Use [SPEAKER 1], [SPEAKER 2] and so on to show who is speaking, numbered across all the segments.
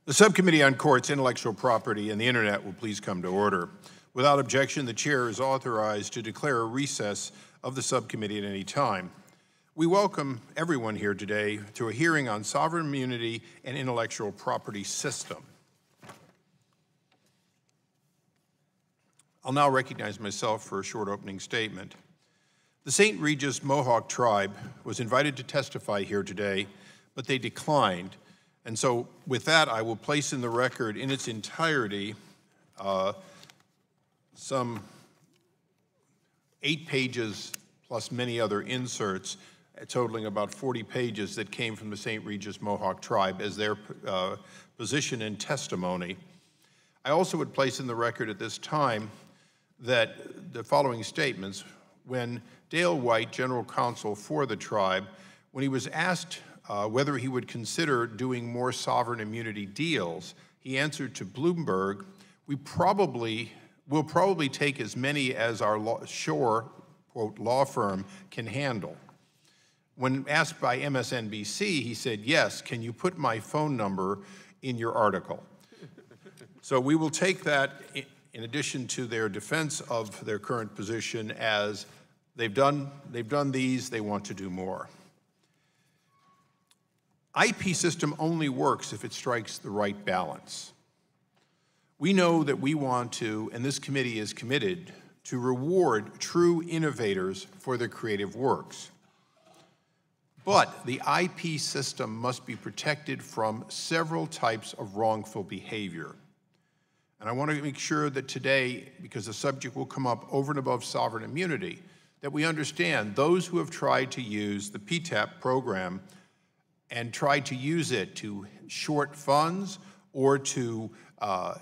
[SPEAKER 1] The Subcommittee on Courts, Intellectual Property, and the Internet will please come to order. Without objection, the Chair is authorized to declare a recess of the Subcommittee at any time. We welcome everyone here today to a hearing on sovereign immunity and intellectual property system. I'll now recognize myself for a short opening statement. The St. Regis Mohawk tribe was invited to testify here today, but they declined. And so with that, I will place in the record in its entirety some 8 pages plus many other inserts, totaling about 40 pages that came from the St. Regis Mohawk tribe as their position and testimony. I also would place in the record at this time that the following statements: when Dale White, General Counsel for the tribe, when he was asked whether he would consider doing more sovereign immunity deals, he answered to Bloomberg, "We'll probably take as many as our Shore, quote, law firm can handle." When asked by MSNBC, he said, "Yes, can you put my phone number in your article?" So we will take that in addition to their defense of their current position as they've done these, they want to do more. IP system only works if it strikes the right balance. We know that we want to, and this committee is committed, to reward true innovators for their creative works. But the IP system must be protected from several types of wrongful behavior. And I want to make sure that today, because the subject will come up over and above sovereign immunity, that we understand those who have tried to use the PTAP program and tried to use it to short funds or to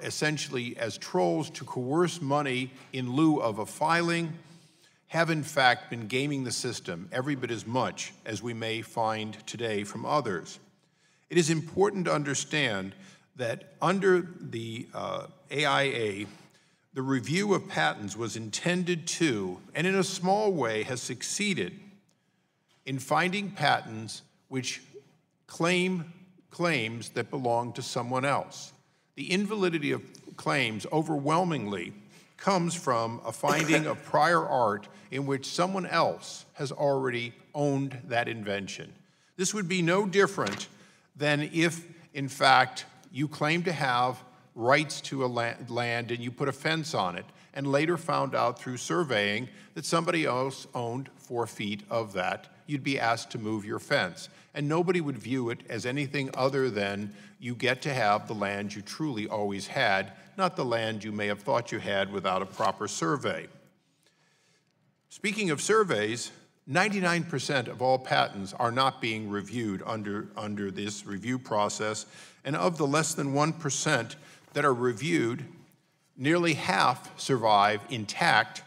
[SPEAKER 1] essentially as trolls to coerce money in lieu of a filing have in fact been gaming the system every bit as much as we may find today from others. It is important to understand that under the AIA, the review of patents was intended to, and in a small way has succeeded, in finding patents which claims that belong to someone else. The invalidity of claims overwhelmingly comes from a finding of prior art in which someone else has already owned that invention. This would be no different than if, in fact, you claim to have rights to a land and you put a fence on it and later found out through surveying that somebody else owned 4 feet of that. You'd be asked to move your fence. And nobody would view it as anything other than you get to have the land you truly always had, not the land you may have thought you had without a proper survey. Speaking of surveys, 99% of all patents are not being reviewed under this review process, and of the less than 1% that are reviewed, nearly half survive intact,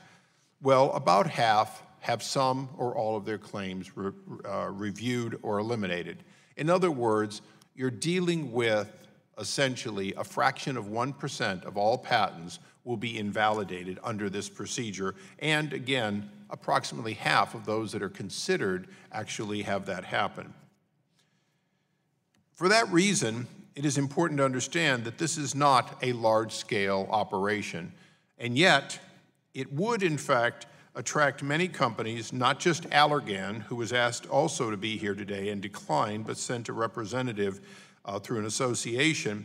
[SPEAKER 1] while about half have some or all of their claims reviewed or eliminated. In other words, you're dealing with essentially a fraction of 1% of all patents will be invalidated under this procedure, and again, approximately half of those that are considered actually have that happen. For that reason, it is important to understand that this is not a large-scale operation, and yet it would, in fact, attract many companies, not just Allergan, who was asked also to be here today and declined, but sent a representative through an association,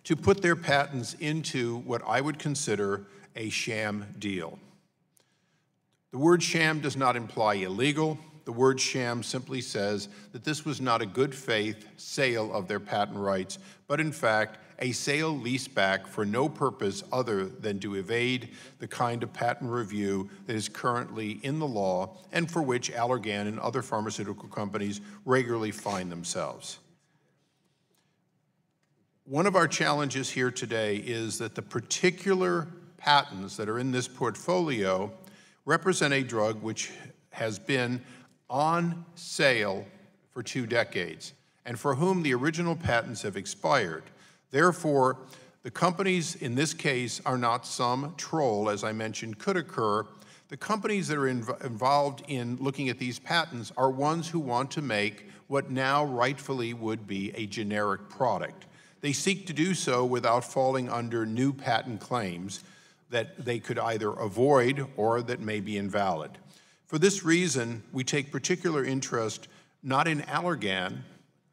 [SPEAKER 1] to put their patents into what I would consider a sham deal. The word sham does not imply illegal. The word sham simply says that this was not a good faith sale of their patent rights, but in fact, a sale leaseback for no purpose other than to evade the kind of patent review that is currently in the law and for which Allergan and other pharmaceutical companies regularly find themselves. One of our challenges here today is that the particular patents that are in this portfolio represent a drug which has been on sale for 2 decades and for whom the original patents have expired. Therefore, the companies in this case are not some troll, as I mentioned, could occur. The companies that are involved in looking at these patents are ones who want to make what now rightfully would be a generic product. They seek to do so without falling under new patent claims that they could either avoid or that may be invalid. For this reason, we take particular interest not in Allergan,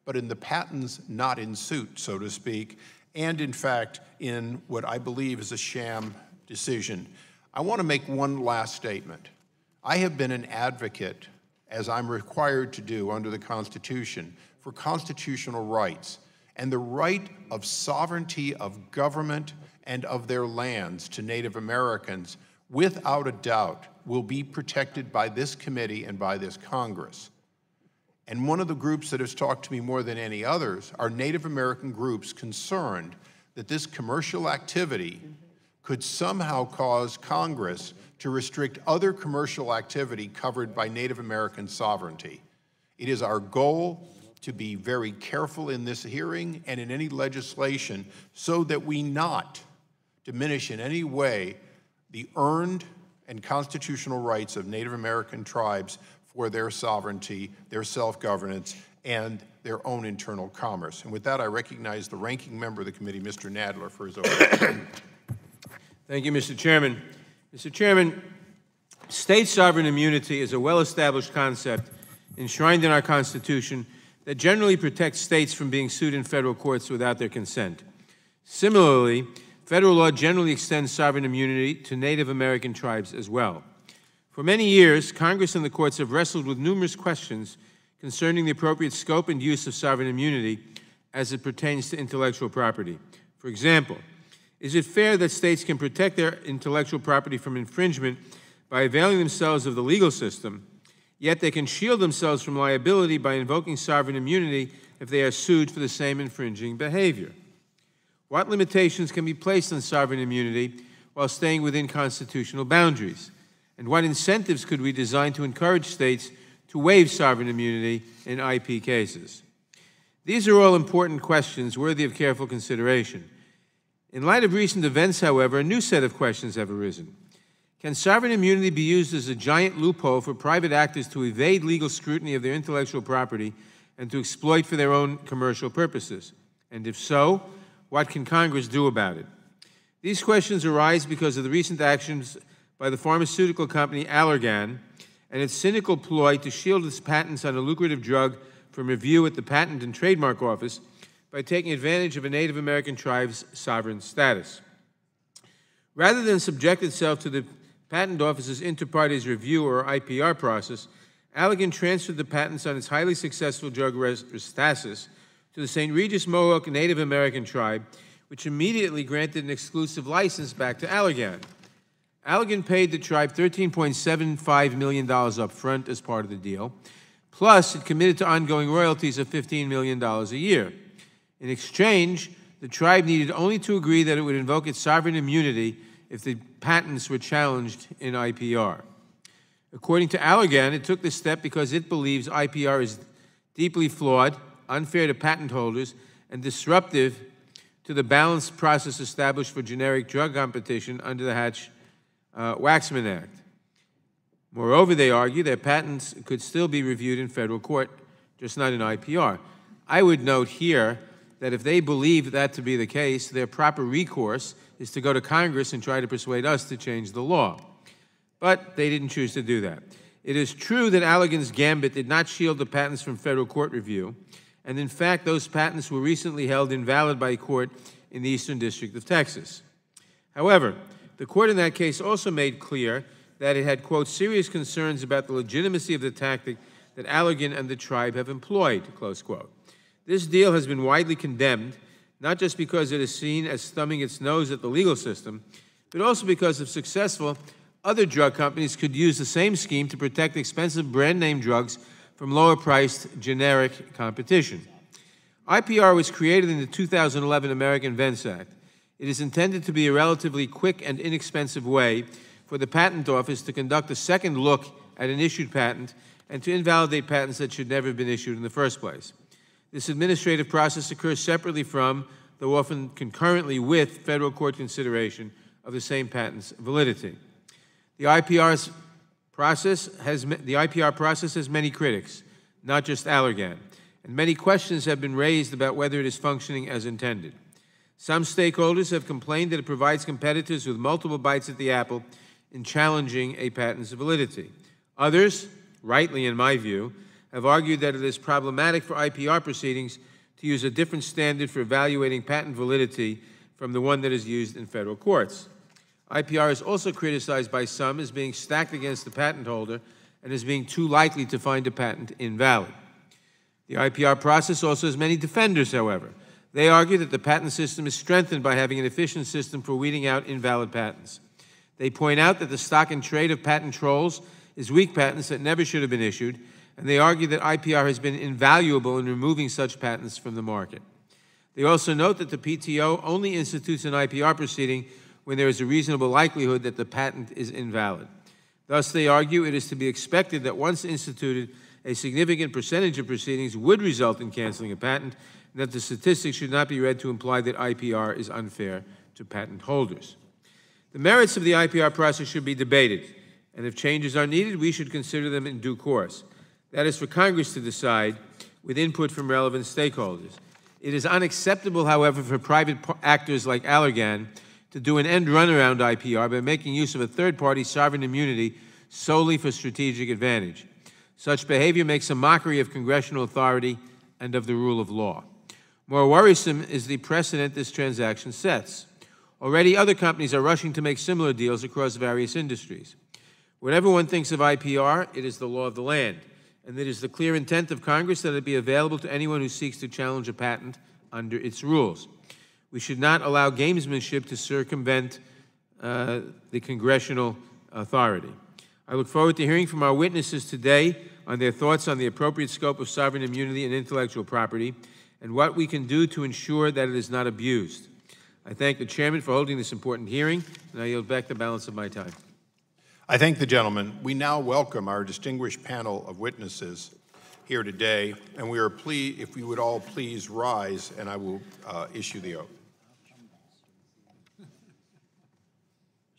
[SPEAKER 1] but in the patents not in suit, so to speak, and in fact, in what I believe is a sham decision. I want to make one last statement. I have been an advocate, as I'm required to do under the Constitution, for constitutional rights and the right of sovereignty of government and of their lands to Native Americans, without a doubt, will be protected by this committee and by this Congress. And one of the groups that has talked to me more than any others are Native American groups concerned that this commercial activity could somehow cause Congress to restrict other commercial activity covered by Native American sovereignty. It is our goal to be very careful in this hearing and in any legislation so that we not diminish in any way the earned and constitutional rights of Native American tribes for their sovereignty, their self-governance, and their own internal commerce. And with that, I recognize the ranking member of the committee, Mr. Nadler, for his opening.
[SPEAKER 2] Thank you, Mr. Chairman. Mr. Chairman, state sovereign immunity is a well-established concept enshrined in our Constitution that generally protects states from being sued in federal courts without their consent. Similarly, federal law generally extends sovereign immunity to Native American tribes as well. For many years, Congress and the courts have wrestled with numerous questions concerning the appropriate scope and use of sovereign immunity as it pertains to intellectual property. For example, is it fair that states can protect their intellectual property from infringement by availing themselves of the legal system, yet they can shield themselves from liability by invoking sovereign immunity if they are sued for the same infringing behavior? What limitations can be placed on sovereign immunity while staying within constitutional boundaries? And what incentives could we design to encourage states to waive sovereign immunity in IP cases? These are all important questions worthy of careful consideration. In light of recent events, however, a new set of questions have arisen. Can sovereign immunity be used as a giant loophole for private actors to evade legal scrutiny of their intellectual property and to exploit for their own commercial purposes? And if so, what can Congress do about it? These questions arise because of the recent actions by the pharmaceutical company Allergan and its cynical ploy to shield its patents on a lucrative drug from review at the Patent and Trademark Office by taking advantage of a Native American tribe's sovereign status. Rather than subject itself to the Patent Office's inter partes review or IPR process, Allergan transferred the patents on its highly successful drug Restasis to the St. Regis Mohawk Native American tribe, which immediately granted an exclusive license back to Allergan. Allergan paid the tribe $13.75 million up front as part of the deal, plus it committed to ongoing royalties of $15 million a year. In exchange, the tribe needed only to agree that it would invoke its sovereign immunity if the patents were challenged in IPR. According to Allergan, it took this step because it believes IPR is deeply flawed, unfair to patent holders, and disruptive to the balanced process established for generic drug competition under the Hatch-Waxman Act. Moreover, they argue that patents could still be reviewed in federal court, just not in IPR. I would note here that if they believe that to be the case, their proper recourse is to go to Congress and try to persuade us to change the law. But they didn't choose to do that. It is true that Allergan's gambit did not shield the patents from federal court review, and in fact, those patents were recently held invalid by a court in the Eastern District of Texas. However, the court in that case also made clear that it had, quote, serious concerns about the legitimacy of the tactic that Allergan and the tribe have employed, close quote. This deal has been widely condemned, not just because it is seen as thumbing its nose at the legal system, but also because if successful, other drug companies could use the same scheme to protect expensive brand-name drugs from lower-priced generic competition. IPR was created in the 2011 American Vents Act. It is intended to be a relatively quick and inexpensive way for the Patent Office to conduct a second look at an issued patent and to invalidate patents that should never have been issued in the first place. This administrative process occurs separately from, though often concurrently with, federal court consideration of the same patent's validity. The IPR process has many critics, not just Allergan, and many questions have been raised about whether it is functioning as intended. Some stakeholders have complained that it provides competitors with multiple bites at the apple in challenging a patent's validity. Others, rightly in my view, have argued that it is problematic for IPR proceedings to use a different standard for evaluating patent validity from the one that is used in federal courts. IPR is also criticized by some as being stacked against the patent holder and as being too likely to find a patent invalid. The IPR process also has many defenders, however. They argue that the patent system is strengthened by having an efficient system for weeding out invalid patents. They point out that the stock and trade of patent trolls is weak patents that never should have been issued, and they argue that IPR has been invaluable in removing such patents from the market. They also note that the PTO only institutes an IPR proceeding when there is a reasonable likelihood that the patent is invalid. Thus, they argue it is to be expected that once instituted, a significant percentage of proceedings would result in canceling a patent, and that the statistics should not be read to imply that IPR is unfair to patent holders. The merits of the IPR process should be debated, and if changes are needed, we should consider them in due course. That is for Congress to decide with input from relevant stakeholders. It is unacceptable, however, for private actors like Allergan to do an end run around IPR by making use of a third-party sovereign immunity solely for strategic advantage. Such behavior makes a mockery of congressional authority and of the rule of law. More worrisome is the precedent this transaction sets. Already other companies are rushing to make similar deals across various industries. Whatever one thinks of IPR, it is the law of the land, and it is the clear intent of Congress that it be available to anyone who seeks to challenge a patent under its rules. We should not allow gamesmanship to circumvent the congressional authority. I look forward to hearing from our witnesses today on their thoughts on the appropriate scope of sovereign immunity and intellectual property and what we can do to ensure that it is not abused. I thank the Chairman for holding this important hearing, and I yield back the balance of my time.
[SPEAKER 1] I thank the gentleman. We now welcome our distinguished panel of witnesses here today, and we are pleased, if we would all please rise, and I will issue the oath.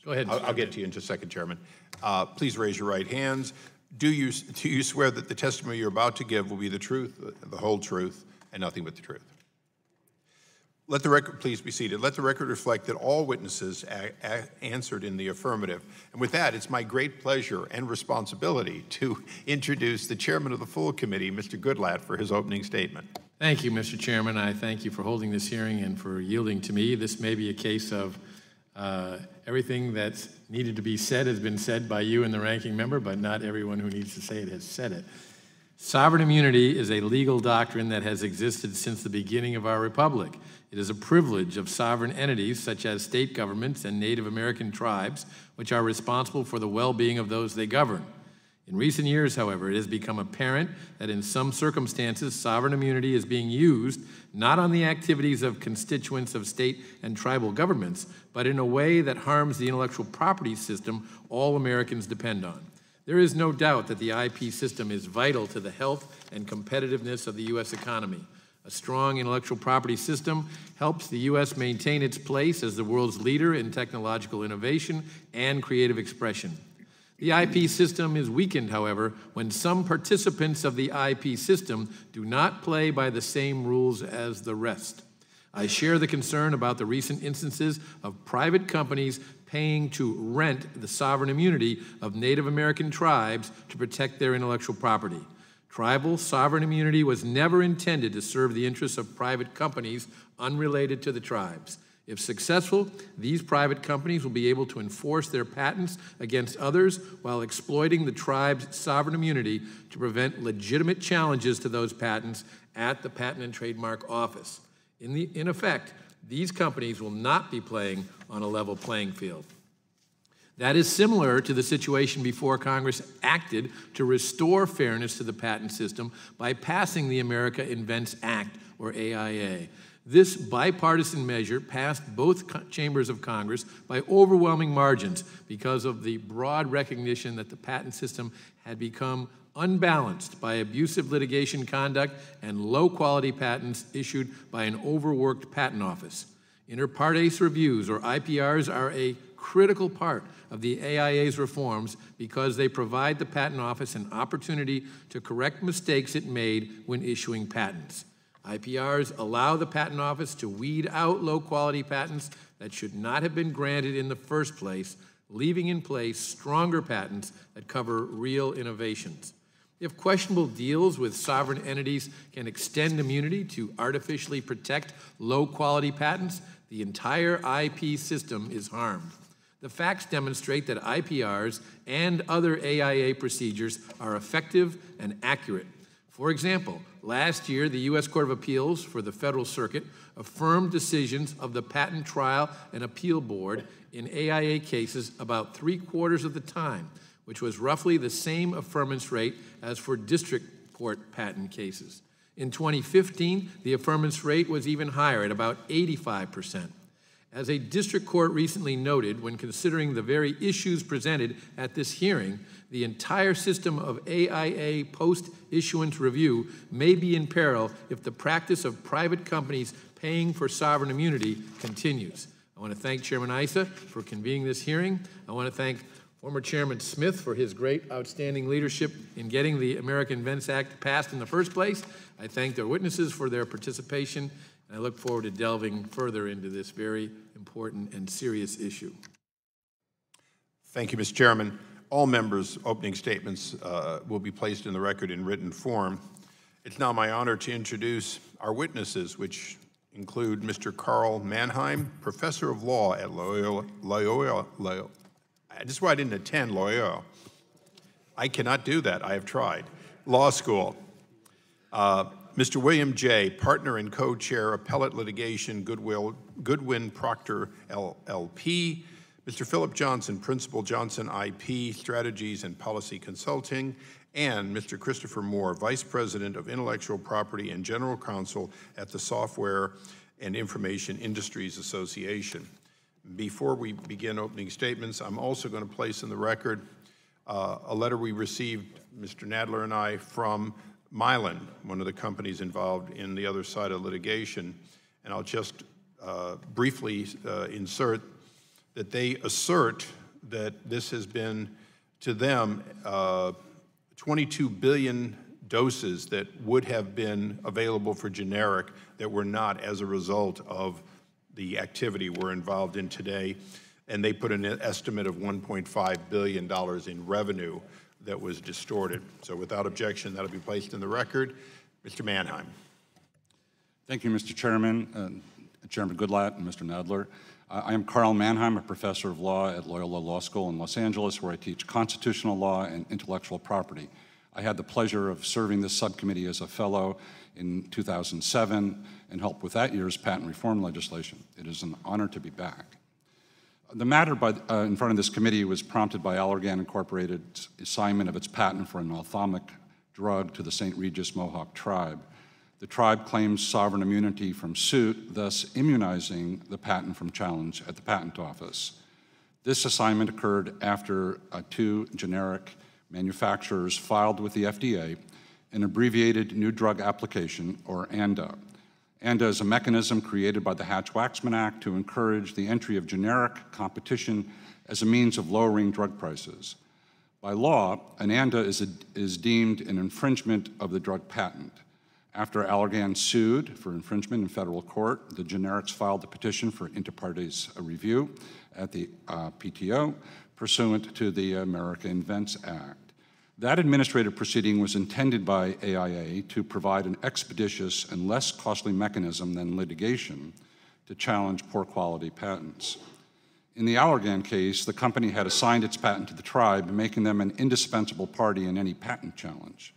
[SPEAKER 3] Go ahead.
[SPEAKER 1] I'll get to you in just a second, Chairman. Please raise your right hands. Do you swear that the testimony you're about to give will be the truth, the whole truth, and nothing but the truth? Let the record, please be seated. Let the record reflect that all witnesses answered in the affirmative. And with that, it's my great pleasure and responsibility to introduce the chairman of the full committee, Mr. Goodlatte, for his opening statement.
[SPEAKER 3] Thank you, Mr. Chairman. I thank you for holding this hearing and for yielding to me. This may be a case of everything that's needed to be said has been said by you and the ranking member, but not everyone who needs to say it has said it. Sovereign immunity is a legal doctrine that has existed since the beginning of our republic. It is a privilege of sovereign entities such as state governments and Native American tribes, which are responsible for the well-being of those they govern. In recent years, however, it has become apparent that in some circumstances, sovereign immunity is being used not on the activities of constituents of state and tribal governments, but in a way that harms the intellectual property system all Americans depend on. There is no doubt that the IP system is vital to the health and competitiveness of the U.S. economy. A strong intellectual property system helps the U.S. maintain its place as the world's leader in technological innovation and creative expression. The IP system is weakened, however, when some participants of the IP system do not play by the same rules as the rest. I share the concern about the recent instances of private companies paying to rent the sovereign immunity of Native American tribes to protect their intellectual property. Tribal sovereign immunity was never intended to serve the interests of private companies unrelated to the tribes. If successful, these private companies will be able to enforce their patents against others while exploiting the tribe's sovereign immunity to prevent legitimate challenges to those patents at the Patent and Trademark Office. In effect, these companies will not be playing on a level playing field. That is similar to the situation before Congress acted to restore fairness to the patent system by passing the America Invents Act, or AIA. This bipartisan measure passed both chambers of Congress by overwhelming margins because of the broad recognition that the patent system had become unbalanced by abusive litigation conduct and low-quality patents issued by an overworked patent office. Inter partes reviews, or IPRs, are a critical part of the AIA's reforms because they provide the Patent Office an opportunity to correct mistakes it made when issuing patents. IPRs allow the Patent Office to weed out low-quality patents that should not have been granted in the first place, leaving in place stronger patents that cover real innovations. If questionable deals with sovereign entities can extend immunity to artificially protect low-quality patents, the entire IP system is harmed. The facts demonstrate that IPRs and other AIA procedures are effective and accurate. For example, last year, the U.S. Court of Appeals for the Federal Circuit affirmed decisions of the Patent Trial and Appeal Board in AIA cases about 3/4 of the time, which was roughly the same affirmance rate as for district court patent cases. In 2015, the affirmance rate was even higher at about 85%. As a district court recently noted, when considering the very issues presented at this hearing, the entire system of AIA post-issuance review may be in peril if the practice of private companies paying for sovereign immunity continues. I want to thank Chairman Issa for convening this hearing. I want to thank former Chairman Smith for his great, outstanding leadership in getting the American Invents Act passed in the first place. I thank their witnesses for their participation, and I look forward to delving further into this very important and serious issue.
[SPEAKER 1] Thank you, Mr. Chairman. All members' opening statements will be placed in the record in written form. It's now my honor to introduce our witnesses, which include Mr. Carl Mannheim, Professor of Law at Loyola. This is why I didn't attend Loyola. I cannot do that. I have tried. Law School. Mr. William J., Partner and Co-Chair, Appellate Litigation, Goodwin Procter LLP. Mr. Philip Johnson, Principal, Johnson IP, Strategies and Policy Consulting. And Mr. Christopher Moore, Vice President of Intellectual Property and General Counsel at the Software and Information Industries Association. Before we begin opening statements, I'm also going to place in the record a letter we received, Mr. Nadler and I, from Mylan, one of the companies involved in the other side of litigation. And I'll just briefly insert that they assert that this has been, to them, 22 billion doses that would have been available for generic that were not as a result of the activity we're involved in today. And they put an estimate of $1.5 billion in revenue that was distorted. So without objection, that'll be placed in the record. Mr. Mannheim.
[SPEAKER 4] Thank you, Mr. Chairman, Chairman Goodlatte and Mr. Nadler. I am Carl Mannheim, a professor of law at Loyola Law School in Los Angeles, where I teach constitutional law and intellectual property. I had the pleasure of serving this subcommittee as a fellow in 2007 and helped with that year's patent reform legislation. It is an honor to be back. The matter in front of this committee was prompted by Allergan Incorporated's assignment of its patent for an ophthalmic drug to the St. Regis Mohawk tribe. The tribe claims sovereign immunity from suit, thus immunizing the patent from challenge at the Patent Office. This assignment occurred after 2 generic manufacturers filed with the FDA an abbreviated New Drug Application, or ANDA. ANDA is a mechanism created by the Hatch-Waxman Act to encourage the entry of generic competition as a means of lowering drug prices. By law, an ANDA is deemed an infringement of the drug patent. After Allergan sued for infringement in federal court, the generics filed a petition for inter partes review at the PTO pursuant to the America Invents Act. That administrative proceeding was intended by AIA to provide an expeditious and less costly mechanism than litigation to challenge poor quality patents. In the Allergan case, the company had assigned its patent to the tribe, making them an indispensable party in any patent challenge.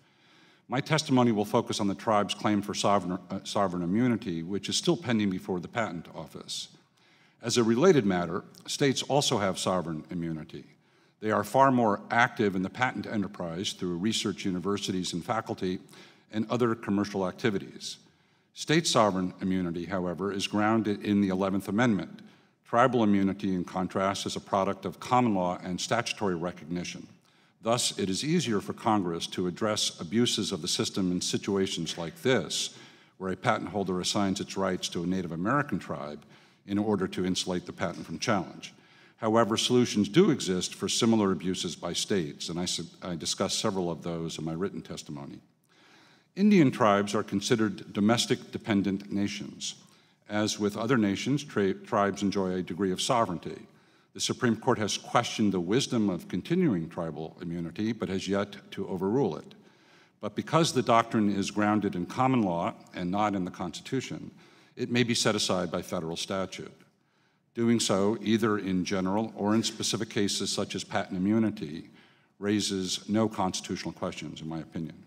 [SPEAKER 4] My testimony will focus on the tribe's claim for sovereign immunity, which is still pending before the Patent Office. As a related matter, states also have sovereign immunity. They are far more active in the patent enterprise through research universities and faculty and other commercial activities. State sovereign immunity, however, is grounded in the 11th Amendment. Tribal immunity, in contrast, is a product of common law and statutory recognition. Thus, it is easier for Congress to address abuses of the system in situations like this, where a patent holder assigns its rights to a Native American tribe in order to insulate the patent from challenge. However, solutions do exist for similar abuses by states, and I discussed several of those in my written testimony. Indian tribes are considered domestic dependent nations. As with other nations, tribes enjoy a degree of sovereignty. The Supreme Court has questioned the wisdom of continuing tribal immunity, but has yet to overrule it. But because the doctrine is grounded in common law and not in the Constitution, it may be set aside by federal statute. Doing so, either in general or in specific cases such as patent immunity, raises no constitutional questions, in my opinion.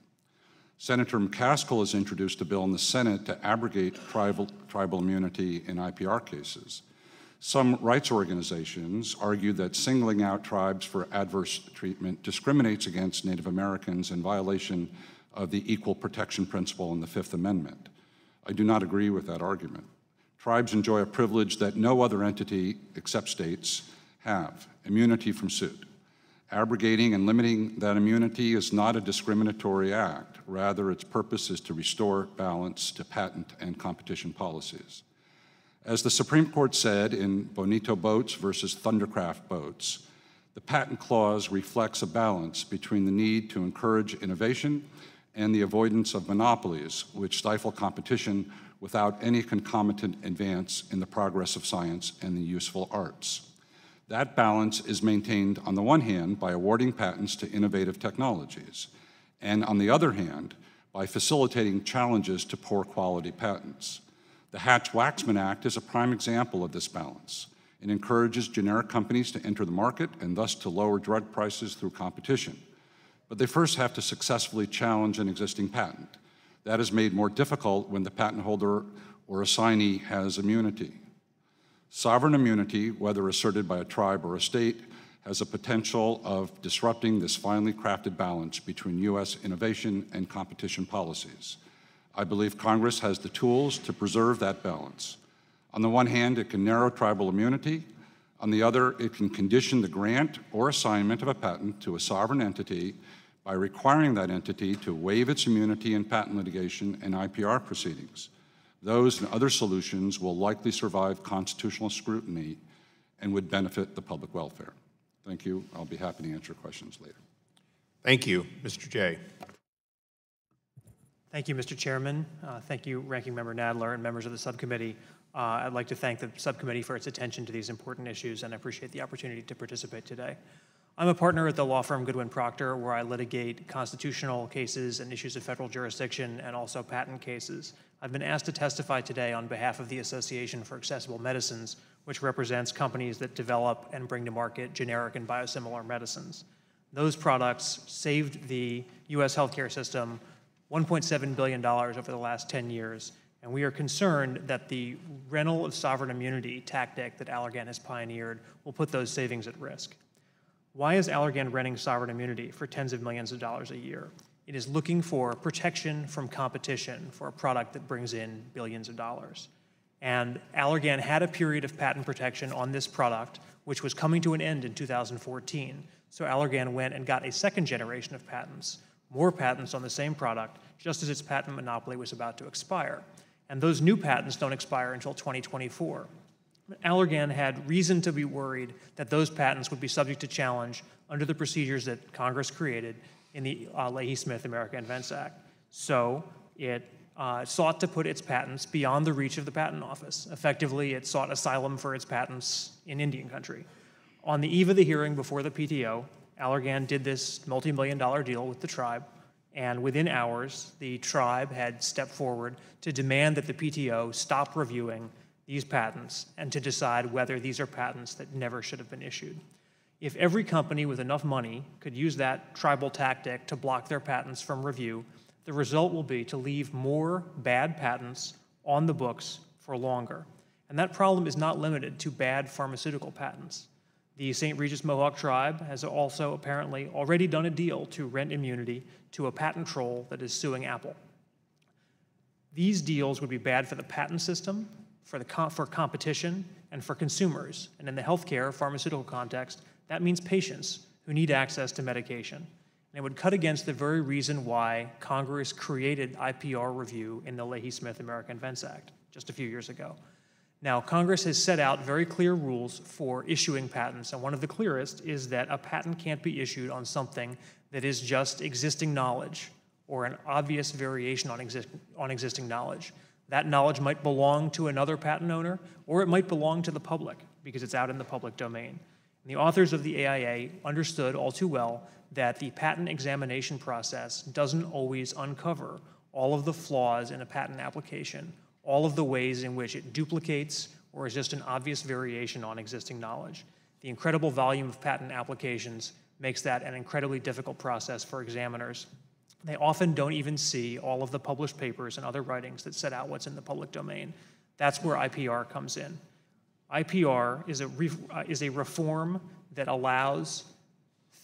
[SPEAKER 4] Senator Mccaskill has introduced a bill in the Senate to abrogate tribal immunity in IPR cases. Some rights organizations argue that singling out tribes for adverse treatment discriminates against Native Americans in violation of the equal protection principle in the Fifth Amendment. I do not agree with that argument. Tribes enjoy a privilege that no other entity except states have: immunity from suit. Abrogating and limiting that immunity is not a discriminatory act. Rather, its purpose is to restore balance to patent and competition policies. As the Supreme Court said in Bonito Boats versus Thundercraft Boats, the patent clause reflects a balance between the need to encourage innovation and the avoidance of monopolies, which stifle competition without any concomitant advance in the progress of science and the useful arts. That balance is maintained on the one hand by awarding patents to innovative technologies, and on the other hand by facilitating challenges to poor quality patents. The Hatch-Waxman Act is a prime example of this balance. It encourages generic companies to enter the market and thus to lower drug prices through competition. But they first have to successfully challenge an existing patent. That is made more difficult when the patent holder or assignee has immunity. Sovereign immunity, whether asserted by a tribe or a state, has a potential of disrupting this finely crafted balance between U.S. innovation and competition policies. I believe Congress has the tools to preserve that balance. On the one hand, it can narrow tribal immunity. On the other, it can condition the grant or assignment of a patent to a sovereign entity by requiring that entity to waive its immunity in patent litigation and IPR proceedings. Those and other solutions will likely survive constitutional scrutiny and would benefit the public welfare. Thank you. I'll be happy to answer questions later.
[SPEAKER 1] Thank you, Mr. Jay.
[SPEAKER 5] Thank you, Mr. Chairman. Thank you, Ranking Member Nadler and members of the subcommittee. I'd like to thank the subcommittee for its attention to these important issues, and I appreciate the opportunity to participate today. I'm a partner at the law firm Goodwin Procter, where I litigate constitutional cases and issues of federal jurisdiction and also patent cases. I've been asked to testify today on behalf of the Association for Accessible Medicines, which represents companies that develop and bring to market generic and biosimilar medicines. Those products saved the U.S. healthcare system $1.7 billion over the last 10 years, and we are concerned that the rental of sovereign immunity tactic that Allergan has pioneered will put those savings at risk. Why is Allergan renting sovereign immunity for tens of millions of dollars a year? It is looking for protection from competition for a product that brings in billions of dollars. And Allergan had a period of patent protection on this product, which was coming to an end in 2014. So Allergan went and got a second generation of patents, more patents on the same product, just as its patent monopoly was about to expire. And those new patents don't expire until 2024. Allergan had reason to be worried that those patents would be subject to challenge under the procedures that Congress created in the Leahy-Smith America Invents Act. So it sought to put its patents beyond the reach of the Patent Office. Effectively, it sought asylum for its patents in Indian country. On the eve of the hearing before the PTO, Allergan did this multi-million-dollar deal with the tribe, and within hours, the tribe had stepped forward to demand that the PTO stop reviewing these patents and to decide whether these are patents that never should have been issued. If every company with enough money could use that tribal tactic to block their patents from review, the result will be to leave more bad patents on the books for longer. And that problem is not limited to bad pharmaceutical patents. The St. Regis Mohawk tribe has also apparently already done a deal to rent immunity to a patent troll that is suing Apple. These deals would be bad for the patent system, for competition, and for consumers. And in the healthcare pharmaceutical context, that means patients who need access to medication. And it would cut against the very reason why Congress created IPR review in the Leahy-Smith America Invents Act just a few years ago. Now, Congress has set out very clear rules for issuing patents, and one of the clearest is that a patent can't be issued on something that is just existing knowledge or an obvious variation on existing knowledge. That knowledge might belong to another patent owner, or it might belong to the public because it's out in the public domain. And the authors of the AIA understood all too well that the patent examination process doesn't always uncover all of the flaws in a patent application, all of the ways in which it duplicates or is just an obvious variation on existing knowledge. The incredible volume of patent applications makes that an incredibly difficult process for examiners. They often don't even see all of the published papers and other writings that set out what's in the public domain. That's where IPR comes in. IPR is a reform that allows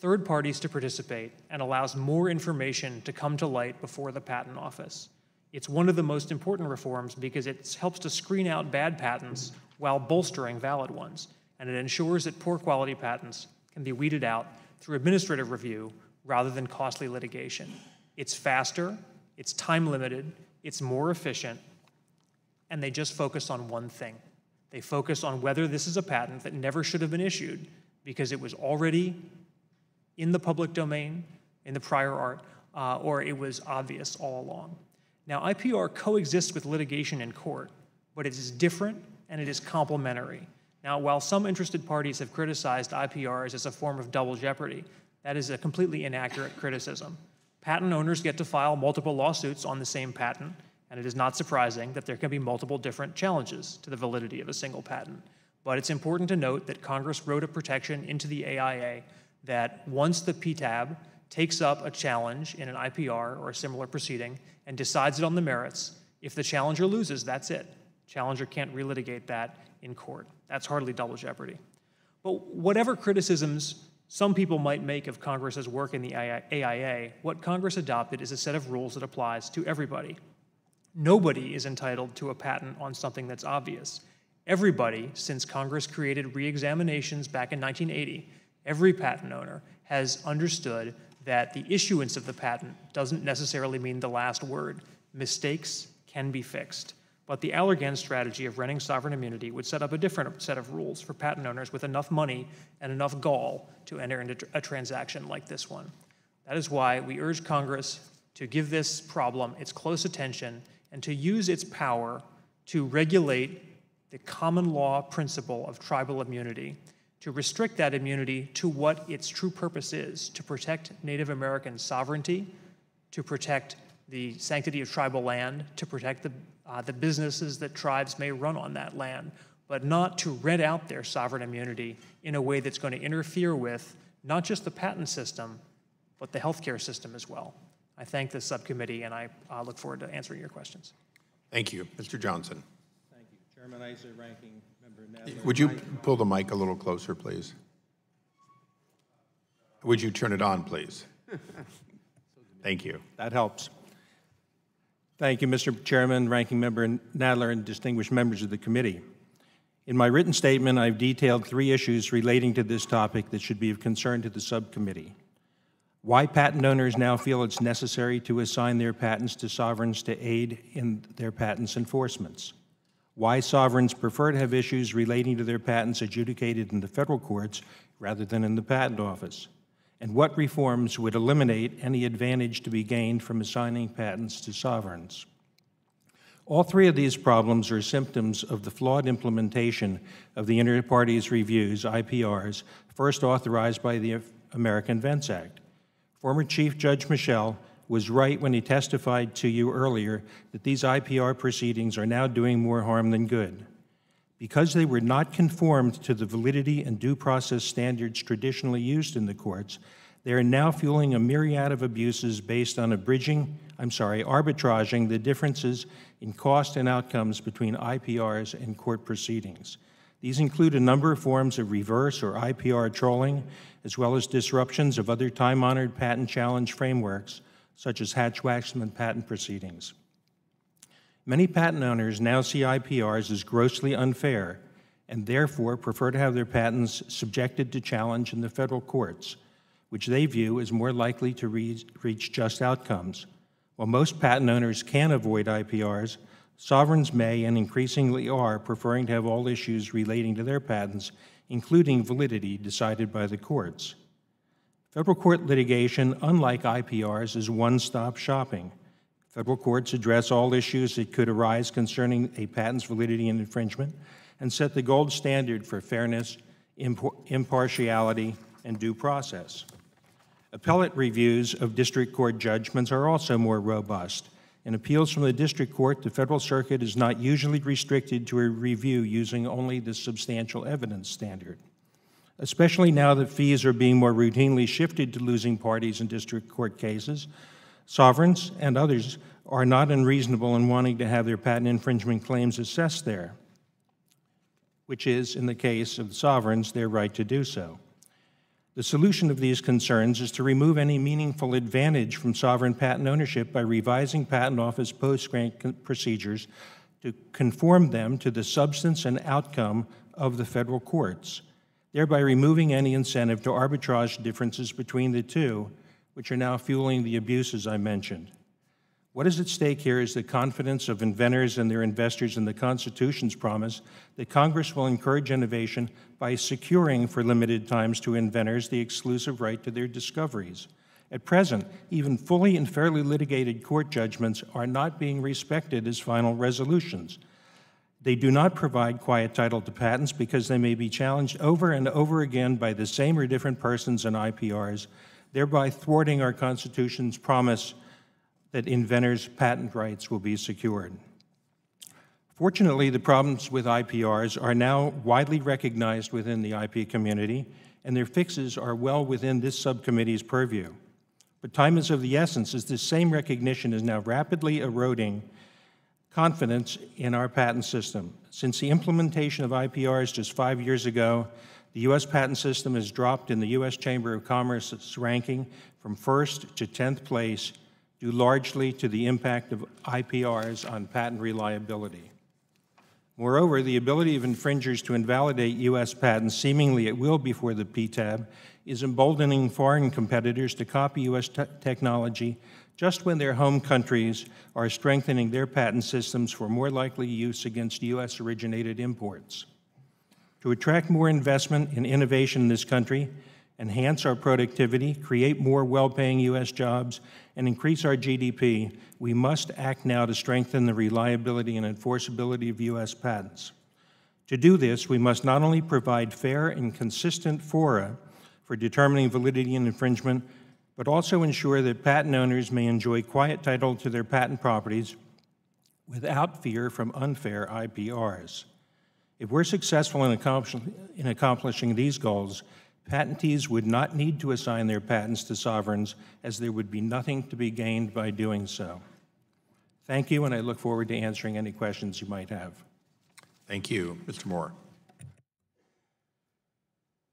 [SPEAKER 5] third parties to participate and allows more information to come to light before the patent office. It's one of the most important reforms because it helps to screen out bad patents while bolstering valid ones, and it ensures that poor quality patents can be weeded out through administrative review rather than costly litigation. It's faster, it's time limited, it's more efficient, and they just focus on one thing. They focus on whether this is a patent that never should have been issued because it was already in the public domain, in the prior art, or it was obvious all along. Now, IPR coexists with litigation in court, but it is different and it is complementary. Now, while some interested parties have criticized IPRs as a form of double jeopardy, that is a completely inaccurate criticism. Patent owners get to file multiple lawsuits on the same patent, and it is not surprising that there can be multiple different challenges to the validity of a single patent. But it's important to note that Congress wrote a protection into the AIA that once the PTAB takes up a challenge in an IPR or a similar proceeding and decides it on the merits, if the challenger loses, that's it. Challenger can't relitigate that in court. That's hardly double jeopardy. But whatever criticisms some people might make of Congress's work in the AIA, what Congress adopted is a set of rules that applies to everybody. Nobody is entitled to a patent on something that's obvious. Everybody, since Congress created re-examinations back in 1980, every patent owner has understood that the issuance of the patent doesn't necessarily mean the last word. Mistakes can be fixed. But the Allergan strategy of renting sovereign immunity would set up a different set of rules for patent owners with enough money and enough gall to enter into a transaction like this one. That is why we urge Congress to give this problem its close attention and to use its power to regulate the common law principle of tribal immunity, to restrict that immunity to what its true purpose is, to protect Native American sovereignty, to protect the sanctity of tribal land, to protect the businesses that tribes may run on that land, but not to rent out their sovereign immunity in a way that's going to interfere with not just the patent system, but the healthcare system as well. I thank the subcommittee, and I look forward to answering your questions.
[SPEAKER 1] Thank you. Mr. Johnson.
[SPEAKER 6] Thank you. Chairman Issa, Ranking Member Nadler.
[SPEAKER 1] Would you pull the mic a little closer, please? Would you turn it on, please? Thank you.
[SPEAKER 6] That helps. Thank you, Mr. Chairman, Ranking Member Nadler, and distinguished members of the committee. In my written statement, I've detailed 3 issues relating to this topic that should be of concern to the subcommittee. Why patent owners now feel it's necessary to assign their patents to sovereigns to aid in their patents enforcements. Why sovereigns prefer to have issues relating to their patents adjudicated in the federal courts rather than in the patent office. And what reforms would eliminate any advantage to be gained from assigning patents to sovereigns. All 3 of these problems are symptoms of the flawed implementation of the Inter Partes Reviews, IPRs, first authorized by the American Invents Act. Former Chief Judge Michel was right when he testified to you earlier that these IPR proceedings are now doing more harm than good. Because they were not conformed to the validity and due process standards traditionally used in the courts, they are now fueling a myriad of abuses based on arbitraging the differences in cost and outcomes between IPRs and court proceedings. These include a number of forms of reverse or IPR trolling, as well as disruptions of other time-honored patent challenge frameworks, such as Hatch-Waxman patent proceedings. Many patent owners now see IPRs as grossly unfair and therefore prefer to have their patents subjected to challenge in the federal courts, which they view as more likely to reach just outcomes. While most patent owners can avoid IPRs, sovereigns may, and increasingly are, preferring to have all issues relating to their patents, including validity, decided by the courts. Federal court litigation, unlike IPRs, is one-stop shopping. Federal courts address all issues that could arise concerning a patent's validity and infringement and set the gold standard for fairness, impartiality, and due process. Appellate reviews of district court judgments are also more robust. In appeals from the district court, the Federal Circuit is not usually restricted to a review using only the substantial evidence standard. Especially now that fees are being more routinely shifted to losing parties in district court cases, sovereigns and others are not unreasonable in wanting to have their patent infringement claims assessed there, which is, in the case of the sovereigns, their right to do so. The solution of these concerns is to remove any meaningful advantage from sovereign patent ownership by revising Patent Office post-grant procedures to conform them to the substance and outcome of the federal courts, thereby removing any incentive to arbitrage differences between the two, which are now fueling the abuses I mentioned. What is at stake here is the confidence of inventors and their investors in the Constitution's promise that Congress will encourage innovation by securing for limited times to inventors the exclusive right to their discoveries. At present, even fully and fairly litigated court judgments are not being respected as final resolutions. They do not provide quiet title to patents because they may be challenged over and over again by the same or different persons in IPRs, thereby thwarting our Constitution's promise that inventors' patent rights will be secured. Fortunately, the problems with IPRs are now widely recognized within the IP community, and their fixes are well within this subcommittee's purview. But time is of the essence, as this same recognition is now rapidly eroding confidence in our patent system. Since the implementation of IPRs just 5 years ago, the U.S. patent system has dropped in the U.S. Chamber of Commerce's ranking from 1st to 10th place, due largely to the impact of IPRs on patent reliability. Moreover, the ability of infringers to invalidate U.S. patents seemingly at will before the PTAB is emboldening foreign competitors to copy U.S. technology just when their home countries are strengthening their patent systems for more likely use against U.S.-originated imports. To attract more investment in innovation in this country, enhance our productivity, create more well-paying U.S. jobs, and increase our GDP, we must act now to strengthen the reliability and enforceability of U.S. patents. To do this, we must not only provide fair and consistent fora for determining validity and infringement, but also ensure that patent owners may enjoy quiet title to their patent properties without fear from unfair IPRs. If we're successful in accomplishing these goals, patentees would not need to assign their patents to sovereigns, as there would be nothing to be gained by doing so. Thank you, and I look forward to answering any questions you might have.
[SPEAKER 1] Thank you. Mr. Moore.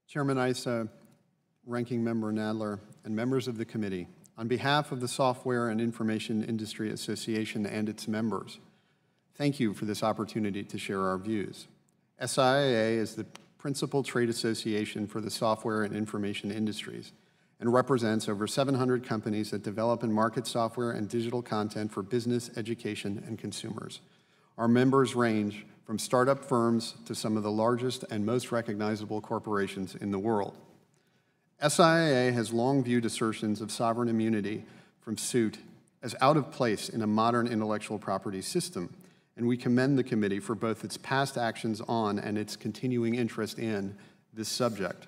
[SPEAKER 7] Chairman Issa, Ranking Member Nadler, and members of the committee, on behalf of the Software and Information Industry Association and its members, thank you for this opportunity to share our views. SIAA is the principal trade association for the software and information industries and represents over 700 companies that develop and market software and digital content for business, education, and consumers. Our members range from startup firms to some of the largest and most recognizable corporations in the world. SIAA has long viewed assertions of sovereign immunity from suit as out of place in a modern intellectual property system, and we commend the committee for both its past actions on and its continuing interest in this subject.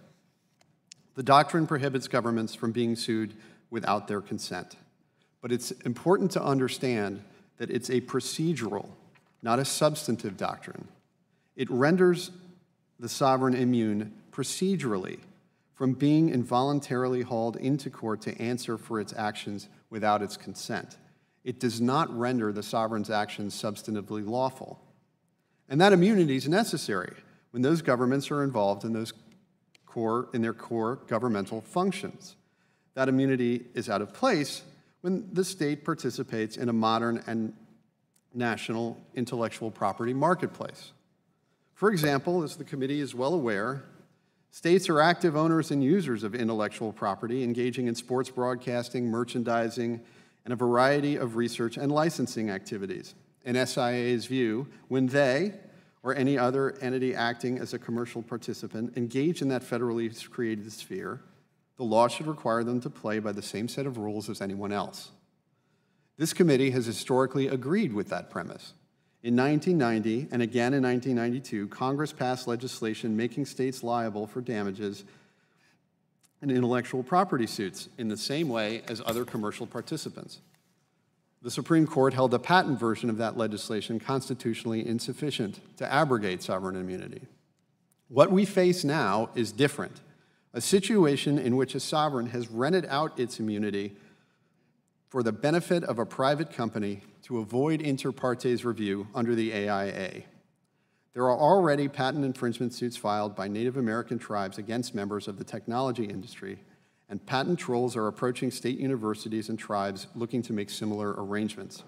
[SPEAKER 7] The doctrine prohibits governments from being sued without their consent, but it's important to understand that it's a procedural, not a substantive doctrine. It renders the sovereign immune procedurally from being involuntarily hauled into court to answer for its actions without its consent. It does not render the sovereign's actions substantively lawful. And that immunity is necessary when those governments are involved in their core governmental functions. That immunity is out of place when the state participates in a modern and national intellectual property marketplace. For example, as the committee is well aware, states are active owners and users of intellectual property, engaging in sports broadcasting, merchandising, and a variety of research and licensing activities. In SIA's view, when they or any other entity acting as a commercial participant engage in that federally created sphere, the law should require them to play by the same set of rules as anyone else. This committee has historically agreed with that premise. In 1990 and again in 1992, Congress passed legislation making states liable for damages in intellectual property suits in the same way as other commercial participants. The Supreme Court held the patent version of that legislation constitutionally insufficient to abrogate sovereign immunity. What we face now is different, a situation in which a sovereign has rented out its immunity for the benefit of a private company to avoid inter partes review under the AIA. There are already patent infringement suits filed by Native American tribes against members of the technology industry, and patent trolls are approaching state universities and tribes looking to make similar arrangements.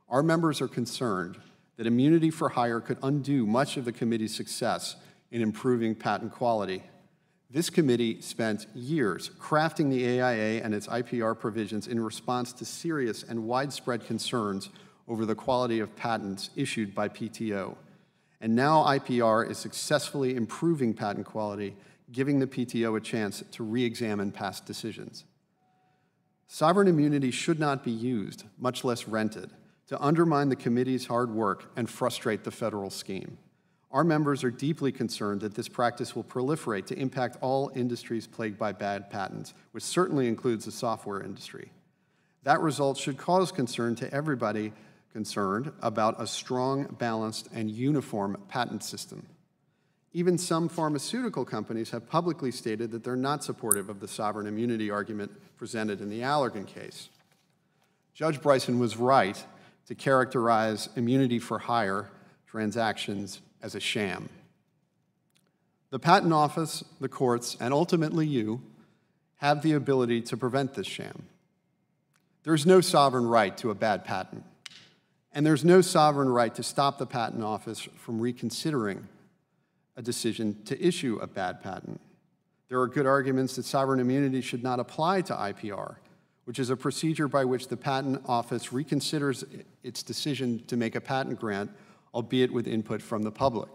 [SPEAKER 7] Our members are concerned that immunity for hire could undo much of the committee's success in improving patent quality. This committee spent years crafting the AIA and its IPR provisions in response to serious and widespread concerns over the quality of patents issued by PTO. And now IPR is successfully improving patent quality, giving the PTO a chance to re-examine past decisions. Sovereign immunity should not be used, much less rented, to undermine the committee's hard work and frustrate the federal scheme. Our members are deeply concerned that this practice will proliferate to impact all industries plagued by bad patents, which certainly includes the software industry. That result should cause concern to everybody concerned about a strong, balanced, and uniform patent system. Even some pharmaceutical companies have publicly stated that they're not supportive of the sovereign immunity argument presented in the Allergan case. Judge Bryson was right to characterize immunity for hire transactions as a sham. The Patent Office, the courts, and ultimately you have the ability to prevent this sham. There's no sovereign right to a bad patent, and there's no sovereign right to stop the Patent Office from reconsidering a decision to issue a bad patent. There are good arguments that sovereign immunity should not apply to IPR, which is a procedure by which the Patent Office reconsiders its decision to make a patent grant, albeit with input from the public.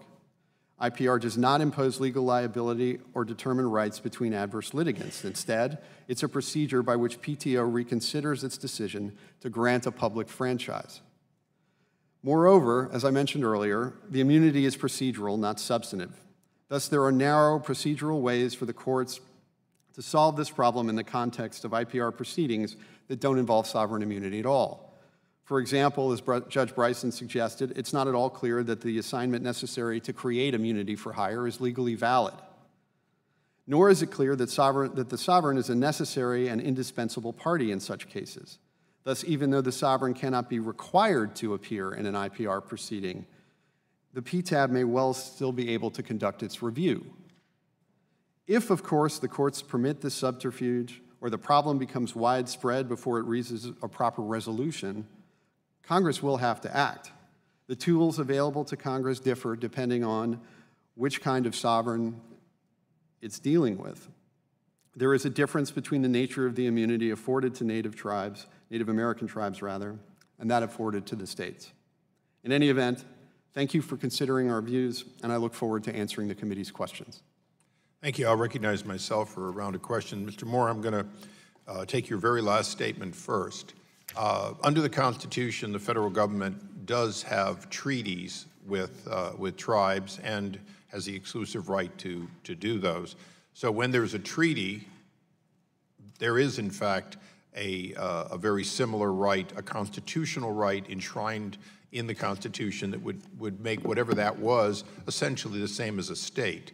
[SPEAKER 7] IPR does not impose legal liability or determine rights between adverse litigants. Instead, it's a procedure by which PTO reconsiders its decision to grant a public franchise. Moreover, as I mentioned earlier, the immunity is procedural, not substantive. Thus, there are narrow procedural ways for the courts to solve this problem in the context of IPR proceedings that don't involve sovereign immunity at all. For example, as Judge Bryson suggested, it's not at all clear that the assignment necessary to create immunity for hire is legally valid. Nor is it clear that the sovereign is a necessary and indispensable party in such cases. Thus, even though the sovereign cannot be required to appear in an IPR proceeding, the PTAB may well still be able to conduct its review. If, of course, the courts permit this subterfuge or the problem becomes widespread before it reaches a proper resolution, Congress will have to act. The tools available to Congress differ depending on which kind of sovereign it's dealing with. There is a difference between the nature of the immunity afforded to Native American tribes, and that afforded to the states. In any event, thank you for considering our views, and I look forward to answering the committee's questions.
[SPEAKER 1] Thank you. I'll recognize myself for a round of questions. Mr. Moore, I'm going to take your very last statement first. Under the Constitution, the federal government does have treaties with tribes and has the exclusive right to do those. So when there's a treaty, there is, in fact, a very similar right, a constitutional right enshrined in the Constitution that would make whatever that was essentially the same as a state.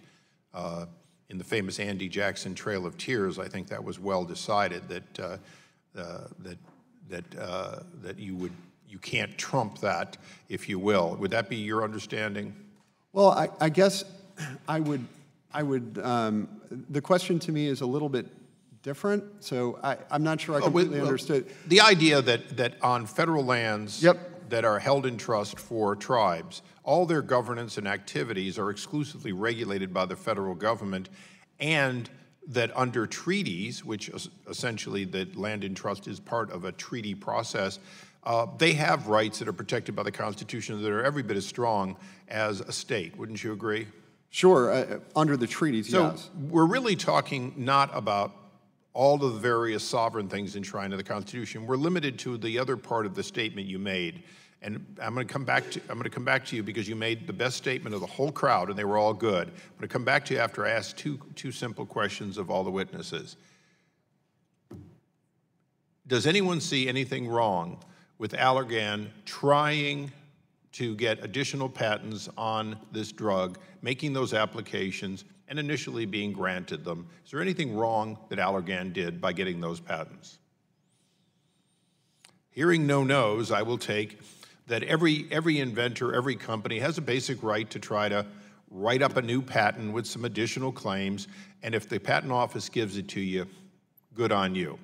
[SPEAKER 1] In the famous Andy Jackson Trail of Tears, I think that was well decided that you can't trump that, if you will. Would that be your understanding?
[SPEAKER 7] Well, I guess I would. The question to me is a little bit different, so I'm not sure I completely understood.
[SPEAKER 1] The idea that on federal lands that are held in trust for tribes, all their governance and activities are exclusively regulated by the federal government, and that under treaties, which essentially that land in trust is part of a treaty process, they have rights that are protected by the Constitution that are every bit as strong as a state. Wouldn't you agree?
[SPEAKER 7] Sure, under the treaties,
[SPEAKER 1] So
[SPEAKER 7] yes.
[SPEAKER 1] we're really talking not about all of the various sovereign things enshrined in the Constitution. We're limited to the other part of the statement you made. And I'm going to come back to you because you made the best statement of the whole crowd, and they were all good. I'm going to come back to you after I ask two simple questions of all the witnesses. Does anyone see anything wrong with Allergan trying to get additional patents on this drug, making those applications, and initially being granted them? Is there anything wrong that Allergan did by getting those patents? Hearing no no's, I will take that every inventor, every company has a basic right to try to write up a new patent with some additional claims, and if the patent office gives it to you, good on you.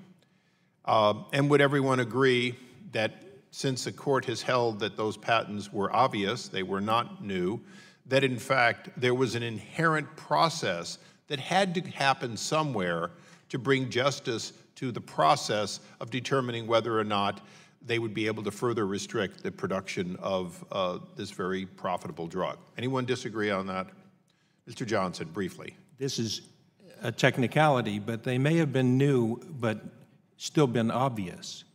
[SPEAKER 1] And would everyone agree that since the court has held that those patents were obvious, they were not new, that in fact there was an inherent process that had to happen somewhere to bring justice to the process of determining whether or not they would be able to further restrict the production of this very profitable drug? Anyone disagree on that? Mr. Johnson, briefly.
[SPEAKER 6] This is a technicality, but they may have been new, but still been obvious.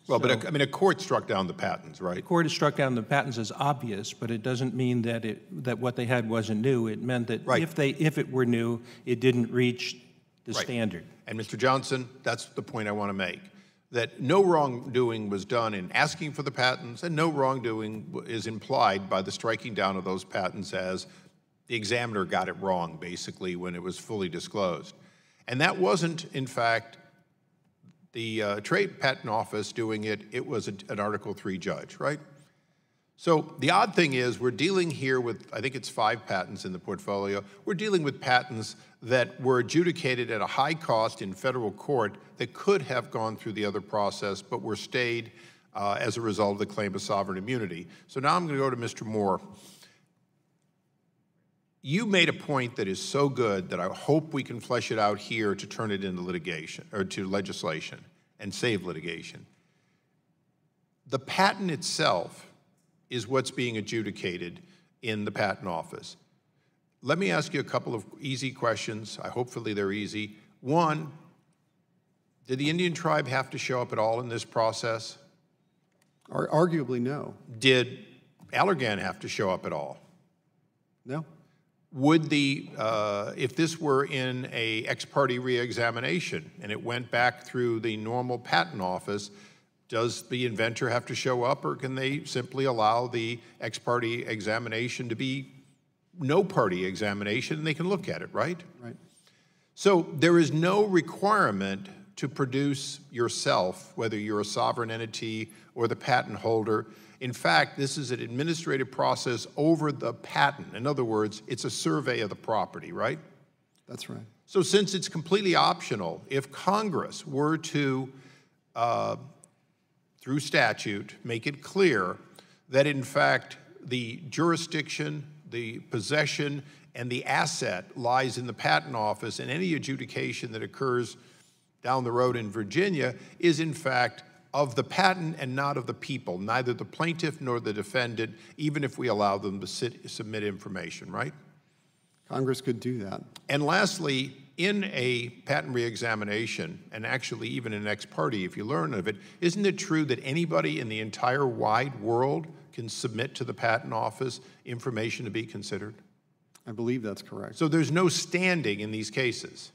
[SPEAKER 1] Well, but I mean, a court struck down the patents, right?
[SPEAKER 6] The court has struck down the patents as obvious, but it doesn't mean that that what they had wasn't new. It meant that
[SPEAKER 1] right.
[SPEAKER 6] if it were new, it didn't reach the
[SPEAKER 1] right.
[SPEAKER 6] standard.
[SPEAKER 1] And Mr. Johnson, that's the point I want to make, that no wrongdoing was done in asking for the patents, and no wrongdoing is implied by the striking down of those patents as the examiner got it wrong, basically, when it was fully disclosed. And that wasn't, in fact, the Trade Patent Office doing it. It was an Article III judge, right? So the odd thing is we're dealing here with, I think it's 5 patents in the portfolio. We're dealing with patents that were adjudicated at a high cost in federal court that could have gone through the other process, but were stayed as a result of the claim of sovereign immunity. So now I'm going to go to Mr. Moore. You made a point that is so good that I hope we can flesh it out here to turn it into litigation, or to legislation, and save litigation. The patent itself is what's being adjudicated in the Patent Office. Let me ask you a couple of easy questions. Hopefully they're easy. One, did the Indian tribe have to show up at all in this process?
[SPEAKER 7] Arguably, no.
[SPEAKER 1] Did Allergan have to show up at all?
[SPEAKER 7] No.
[SPEAKER 1] Would if this were in a ex parte reexamination and it went back through the normal patent office, does the inventor have to show up, or can they simply allow the ex parte examination to be no party examination and they can look at it, right?
[SPEAKER 7] Right.
[SPEAKER 1] So there is no requirement to produce yourself, whether you're a sovereign entity or the patent holder. In fact, this is an administrative process over the patent. In other words, it's a survey of the property, right?
[SPEAKER 7] That's right.
[SPEAKER 1] So since it's completely optional, if Congress were to, through statute, make it clear that in fact the jurisdiction, the possession, and the asset lies in the patent office, and any adjudication that occurs down the road in Virginia is in fact of the patent and not of the people, neither the plaintiff nor the defendant, even if we allow them to submit information, right?
[SPEAKER 7] Congress could do that.
[SPEAKER 1] And lastly, in a patent reexamination, and actually even in ex parte, if you learn of it, isn't it true that anybody in the entire wide world can submit to the Patent Office information to be considered?
[SPEAKER 7] I believe that's correct.
[SPEAKER 1] So there's no standing in these cases?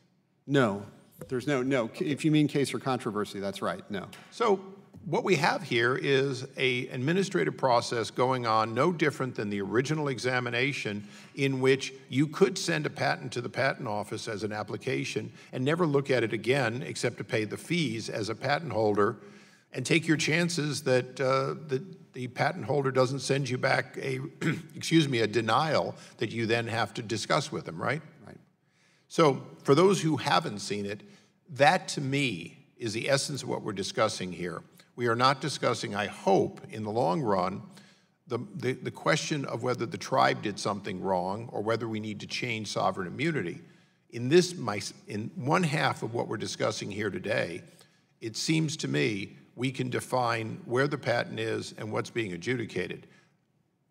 [SPEAKER 7] No. There's no. If you mean case or controversy, that's right, no.
[SPEAKER 1] So what we have here is an administrative process going on no different than the original examination, in which you could send a patent to the Patent Office as an application and never look at it again except to pay the fees as a patent holder, and take your chances that the patent holder doesn't send you back a denial that you then have to discuss with them, right?
[SPEAKER 7] Right.
[SPEAKER 1] So for those who haven't seen it, that to me is the essence of what we're discussing here. We are not discussing, I hope, in the long run, the question of whether the tribe did something wrong or whether we need to change sovereign immunity. In one half of what we're discussing here today, it seems to me we can define where the patent is and what's being adjudicated.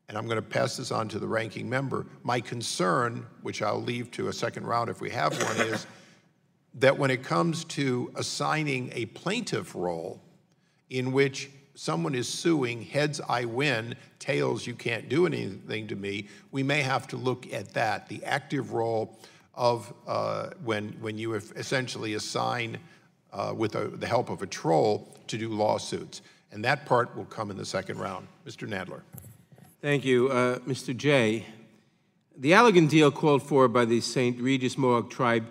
[SPEAKER 1] And I'm going to pass this on to the ranking member. My concern, which I'll leave to a second round if we have one, is that when it comes to assigning a plaintiff role in which someone is suing, heads I win, tails you can't do anything to me, we may have to look at that, the active role of when you essentially assign with the help of a troll to do lawsuits. And that part will come in the second round. Mr. Nadler.
[SPEAKER 2] Thank you. Mr. Jay, the Allegan deal called for the St. Regis Mohawk tribe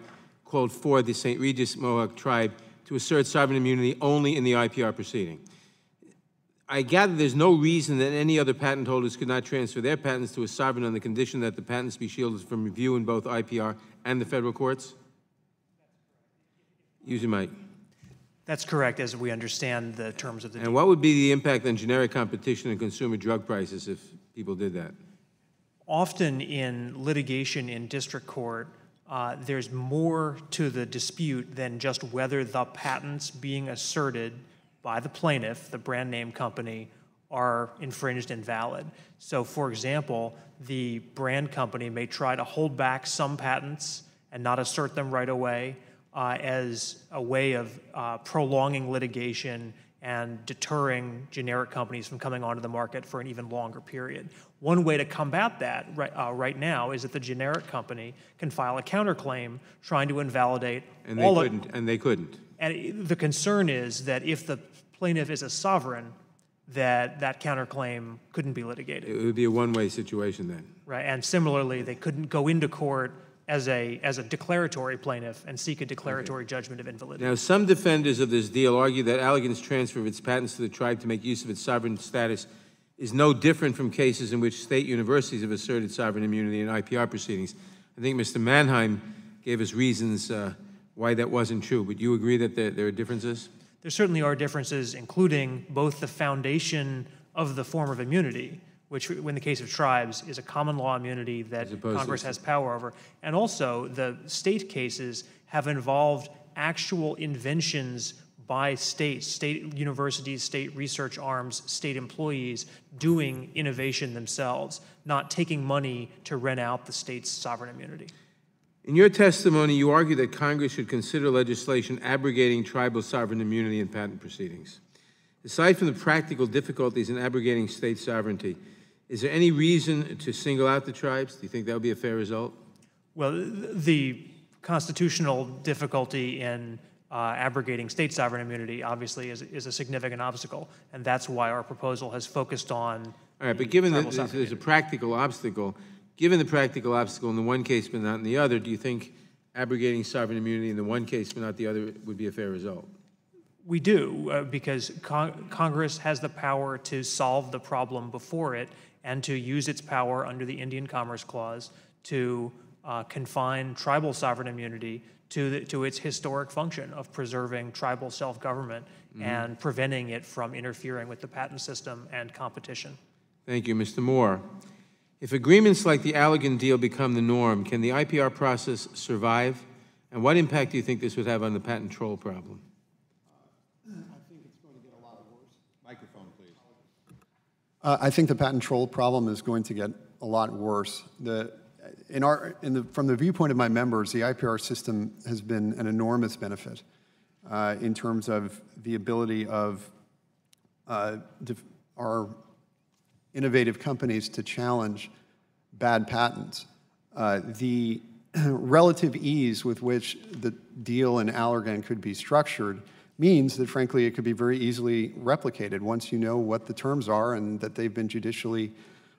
[SPEAKER 2] to assert sovereign immunity only in the IPR proceeding. I gather there's no reason that any other patent holders could not transfer their patents to a sovereign on the condition that the patents be shielded from review in both IPR and the federal courts? Use your mic.
[SPEAKER 5] That's correct, as we understand the terms of the deal.
[SPEAKER 2] And what would be the impact on generic competition and consumer drug prices if people did that?
[SPEAKER 5] Often in litigation in district court, there's more to the dispute than just whether the patents being asserted by the plaintiff, the brand name company, are infringed and valid. So, for example, the brand company may try to hold back some patents and not assert them right away as a way of prolonging litigation and deterring generic companies from coming onto the market for an even longer period. One way to combat that right now is that the generic company can file a counterclaim trying to invalidate all of...
[SPEAKER 2] And they couldn't.
[SPEAKER 5] And the concern is that if the plaintiff is a sovereign, that counterclaim couldn't be litigated.
[SPEAKER 2] It would be a one-way situation then.
[SPEAKER 5] Right, and similarly, they couldn't go into court as a declaratory plaintiff and seek a declaratory judgment of invalidity.
[SPEAKER 2] Now, some defenders of this deal argue that Allegan's transfer of its patents to the tribe to make use of its sovereign status is no different from cases in which state universities have asserted sovereign immunity in IPR proceedings. I think Mr. Mannheim gave us reasons why that wasn't true, but you agree that there are differences?
[SPEAKER 5] There certainly are differences, including both the foundation of the form of immunity, which in the case of tribes is a common law immunity that Congress has power over, and also the state cases have involved actual inventions by states, state universities, state research arms, state employees doing innovation themselves, not taking money to rent out the state's sovereign immunity.
[SPEAKER 2] In your testimony, you argue that Congress should consider legislation abrogating tribal sovereign immunity in patent proceedings. Aside from the practical difficulties in abrogating state sovereignty, is there any reason to single out the tribes? Do you think that would be a fair result?
[SPEAKER 5] Well, the constitutional difficulty in abrogating state sovereign immunity obviously is a significant obstacle, and that's why our proposal has focused on.
[SPEAKER 2] All right, but given that there's a practical obstacle, given the practical obstacle in the one case but not in the other, do you think abrogating sovereign immunity in the one case but not the other would be a fair result?
[SPEAKER 5] We do, because Congress has the power to solve the problem before it and to use its power under the Indian Commerce Clause to confine tribal sovereign immunity to its historic function of preserving tribal self-government and preventing it from interfering with the patent system and competition.
[SPEAKER 2] Thank you, Mr. Moore. If agreements like the Allegan deal become the norm, can the IPR process survive? And what impact do you think this would have on the patent troll problem?
[SPEAKER 1] I think it's going to get a lot worse. Microphone, please.
[SPEAKER 7] I think the patent troll problem is going to get a lot worse. From the viewpoint of my members, the IPR system has been an enormous benefit in terms of the ability of our innovative companies to challenge bad patents. The relative ease with which the deal in Allergan could be structured means that, frankly, it could be very easily replicated. Once you know what the terms are and that they've been judicially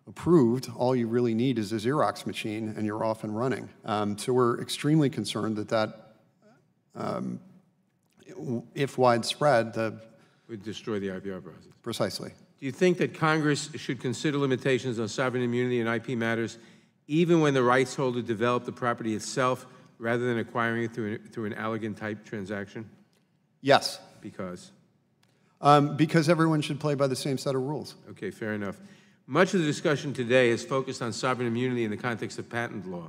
[SPEAKER 7] approved, all you really need is a Xerox machine and you're off and running. So we're extremely concerned that if widespread,
[SPEAKER 2] would destroy the IPR process.
[SPEAKER 7] Precisely.
[SPEAKER 2] Do you think that Congress should consider limitations on sovereign immunity in IP matters even when the rights holder developed the property itself rather than acquiring it through an Allegan-type transaction?
[SPEAKER 7] Yes.
[SPEAKER 2] Because?
[SPEAKER 7] Because everyone should play by the same set of rules.
[SPEAKER 2] Okay, fair enough. Much of the discussion today is focused on sovereign immunity in the context of patent law.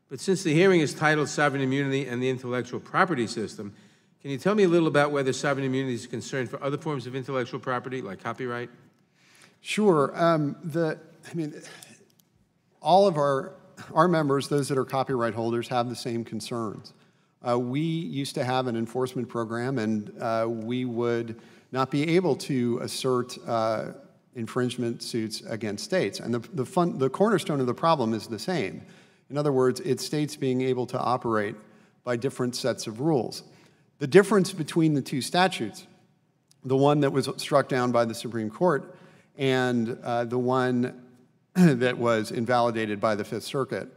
[SPEAKER 2] But since the hearing is titled Sovereign Immunity and the Intellectual Property System, Can you tell me a little about whether sovereign immunity is concerned for other forms of intellectual property, like copyright?
[SPEAKER 7] Sure. All of our members, those that are copyright holders, have the same concerns. We used to have an enforcement program, and we would not be able to assert infringement suits against states. And the cornerstone of the problem is the same. In other words, it's states being able to operate by different sets of rules. The difference between the two statutes, the one that was struck down by the Supreme Court and the one that was invalidated by the Fifth Circuit,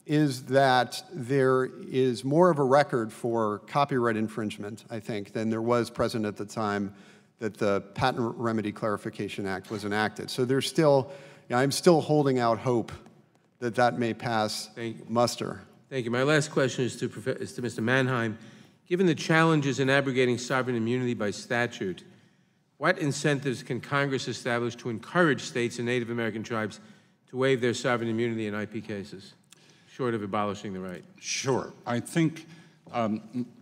[SPEAKER 7] is that there is more of a record for copyright infringement, I think, than there was present at the time that the Patent Remedy Clarification Act was enacted. So there's still, I'm still holding out hope that that may pass muster.
[SPEAKER 2] Thank you. My last question is to Mr. Mannheim. Given the challenges in abrogating sovereign immunity by statute, what incentives can Congress establish to encourage states and Native American tribes to waive their sovereign immunity in IP cases, short of abolishing the right?
[SPEAKER 4] Sure. I think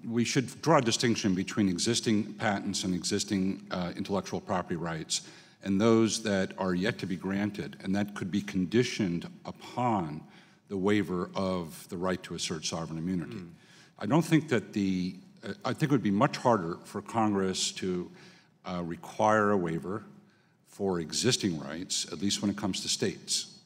[SPEAKER 4] we should draw a distinction between existing patents and existing intellectual property rights and those that are yet to be granted, and that could be conditioned upon the waiver of the right to assert sovereign immunity. I don't think that I think it would be much harder for Congress to require a waiver for existing rights, at least when it comes to states,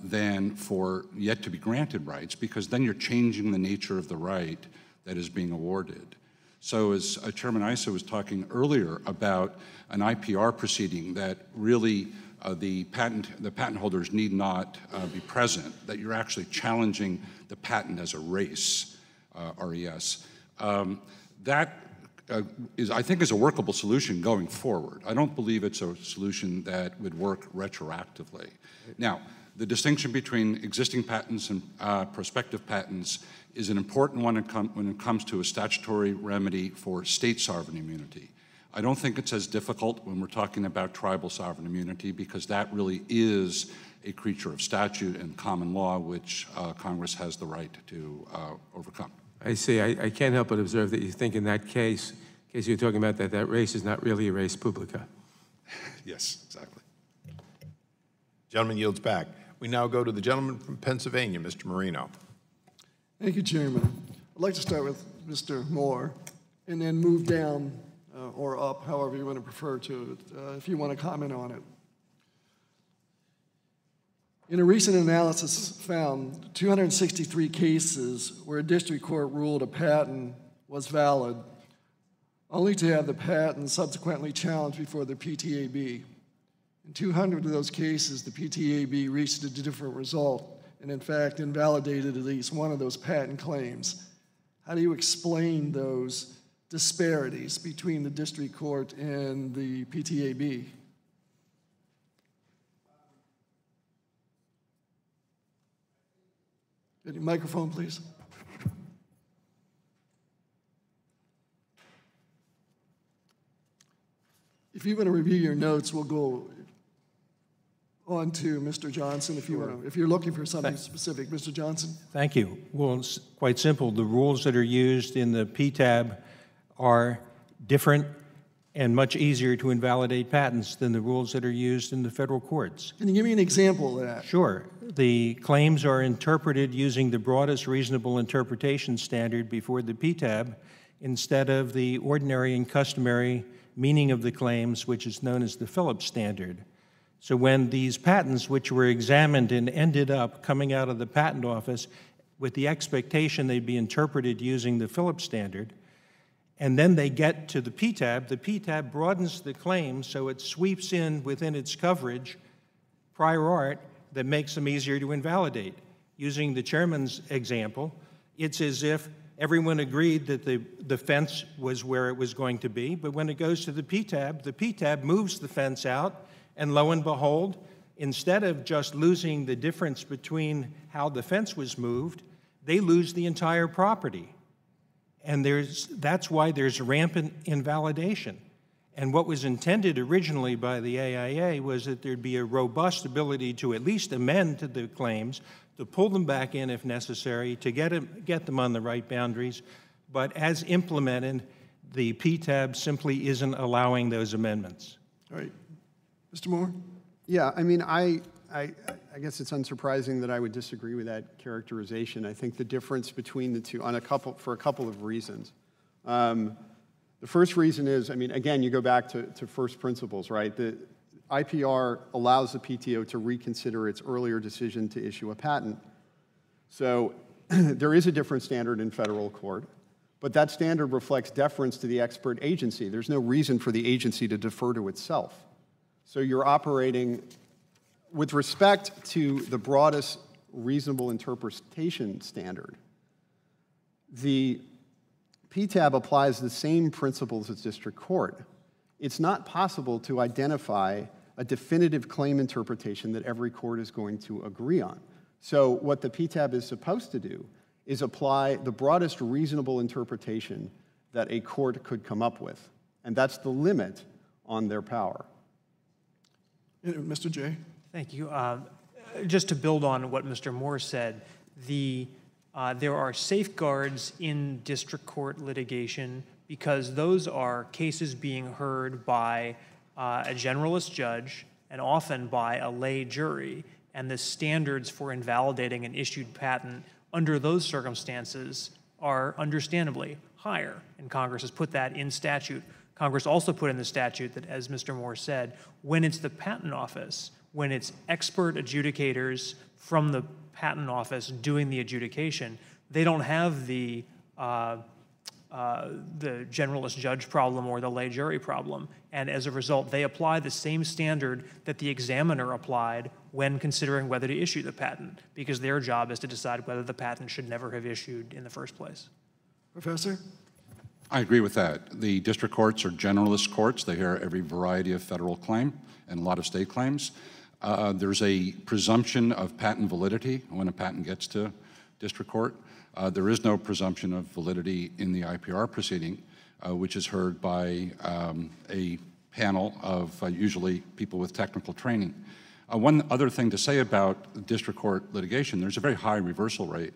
[SPEAKER 4] than for yet to be granted rights, because then you're changing the nature of the right that is being awarded. So as Chairman Issa was talking earlier about an IPR proceeding that really the patent holders need not be present, that you're actually challenging the patent as a race, RES. That I think is a workable solution going forward. I don't believe it's a solution that would work retroactively. Now, the distinction between existing patents and prospective patents is an important one when it comes to a statutory remedy for state sovereign immunity. I don't think it's as difficult when we're talking about tribal sovereign immunity, because that really is a creature of statute and common law, which Congress has the right to overcome.
[SPEAKER 2] I see. I can't help but observe that you think in that case you're talking about that race is not really a res publica.
[SPEAKER 4] Yes, exactly.
[SPEAKER 1] Gentleman yields back. We now go to the gentleman from Pennsylvania, Mr. Marino.
[SPEAKER 8] Thank you, Chairman. I'd like to start with Mr. Moore and then move down or up, however you want to prefer to it, if you want to comment on it. In a recent analysis found 263 cases where a district court ruled a patent was valid, only to have the patent subsequently challenged before the PTAB. In 200 of those cases, the PTAB reached a different result and, in fact, invalidated at least one of those patent claims. How do you explain those disparities between the district court and the PTAB? Get your microphone, please. If you want to review your notes, we'll go on to Mr. Johnson if you want to, if you're looking for something specific. Mr. Johnson?
[SPEAKER 6] Thank you. Well, it's quite simple. The rules that are used in the PTAB are different and much easier to invalidate patents than the rules that are used in the federal courts.
[SPEAKER 8] Can you give me an example of that?
[SPEAKER 6] Sure. The claims are interpreted using the broadest reasonable interpretation standard before the PTAB instead of the ordinary and customary meaning of the claims, which is known as the Phillips standard. So when these patents, which were examined and ended up coming out of the patent office with the expectation they'd be interpreted using the Phillips standard, and then they get to the PTAB broadens the claim so it sweeps in within its coverage prior art that makes them easier to invalidate. Using the chairman's example, it's as if everyone agreed that the fence was where it was going to be, but when it goes to the PTAB moves the fence out, and lo and behold, instead of just losing the difference between how the fence was moved, they lose the entire property. And that's why there's rampant invalidation. And what was intended originally by the AIA was that there'd be a robust ability to at least amend to the claims, to pull them back in if necessary, to get them on the right boundaries, but as implemented, the PTAB simply isn't allowing those amendments.
[SPEAKER 8] All right. Mr. Moore?
[SPEAKER 7] Yeah, I mean, I guess it's unsurprising that I would disagree with that characterization. I think the difference between the two, for a couple of reasons. The first reason is, I mean, again, you go back to first principles, right? The IPR allows the PTO to reconsider its earlier decision to issue a patent. So there is a different standard in federal court, but that standard reflects deference to the expert agency. There's no reason for the agency to defer to itself. So you're operating with respect to the broadest reasonable interpretation standard. The PTAB applies the same principles as district court. It's not possible to identify a definitive claim interpretation that every court is going to agree on. So what the PTAB is supposed to do is apply the broadest reasonable interpretation that a court could come up with. And that's the limit on their power.
[SPEAKER 8] Mr. Jay?
[SPEAKER 5] Thank you. Just to build on what Mr. Moore said, there are safeguards in district court litigation because those are cases being heard by a generalist judge and often by a lay jury, and the standards for invalidating an issued patent under those circumstances are understandably higher, and Congress has put that in statute. Congress also put in the statute that, as Mr. Moore said, when it's the patent office, when it's expert adjudicators from the patent office doing the adjudication, they don't have the generalist judge problem or the lay jury problem. And as a result, they apply the same standard that the examiner applied when considering whether to issue the patent, because their job is to decide whether the patent should never have issued in the first place.
[SPEAKER 8] Professor?
[SPEAKER 4] I agree with that. The district courts are generalist courts. They hear every variety of federal claim and a lot of state claims. There's a presumption of patent validity when a patent gets to district court. There is no presumption of validity in the IPR proceeding, which is heard by a panel of usually people with technical training. One other thing to say about district court litigation, there's a very high reversal rate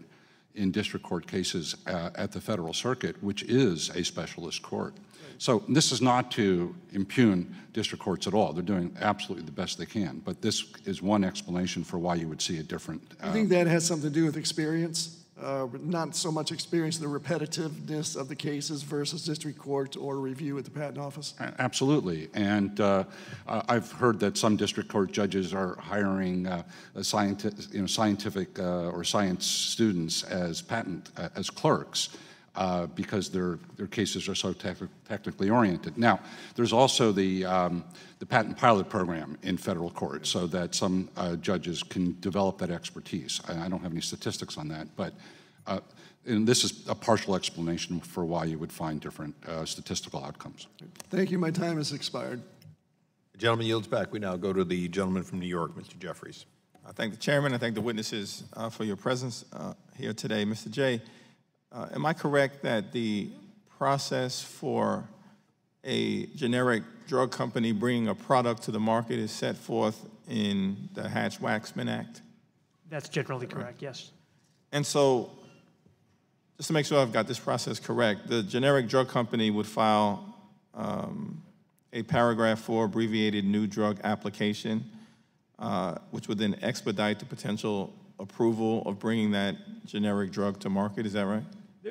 [SPEAKER 4] in district court cases at the federal circuit, which is a specialist court. So this is not to impugn district courts at all. They're doing absolutely the best they can. But this is one explanation for why you would see a different...
[SPEAKER 8] I think that has something to do with experience, not so much experience, the repetitiveness of the cases versus district court or review at the patent office.
[SPEAKER 4] Absolutely. And I've heard that some district court judges are hiring scientific or science students as as clerks. Because their cases are so technically oriented. Now, there's also the patent pilot program in federal court so that some judges can develop that expertise. I don't have any statistics on that, but and this is a partial explanation for why you would find different statistical outcomes.
[SPEAKER 8] Thank you. My time has expired.
[SPEAKER 1] The gentleman yields back. We now go to the gentleman from New York, Mr. Jeffries.
[SPEAKER 9] I thank the chairman. I thank the witnesses for your presence here today. Mr. Jay, am I correct that the process for a generic drug company bringing a product to the market is set forth in the Hatch-Waxman Act?
[SPEAKER 5] That's generally correct, yes.
[SPEAKER 9] And so, just to make sure I've got this process correct, the generic drug company would file a paragraph 4 abbreviated new drug application, which would then expedite the potential approval of bringing that generic drug to market. Is that right?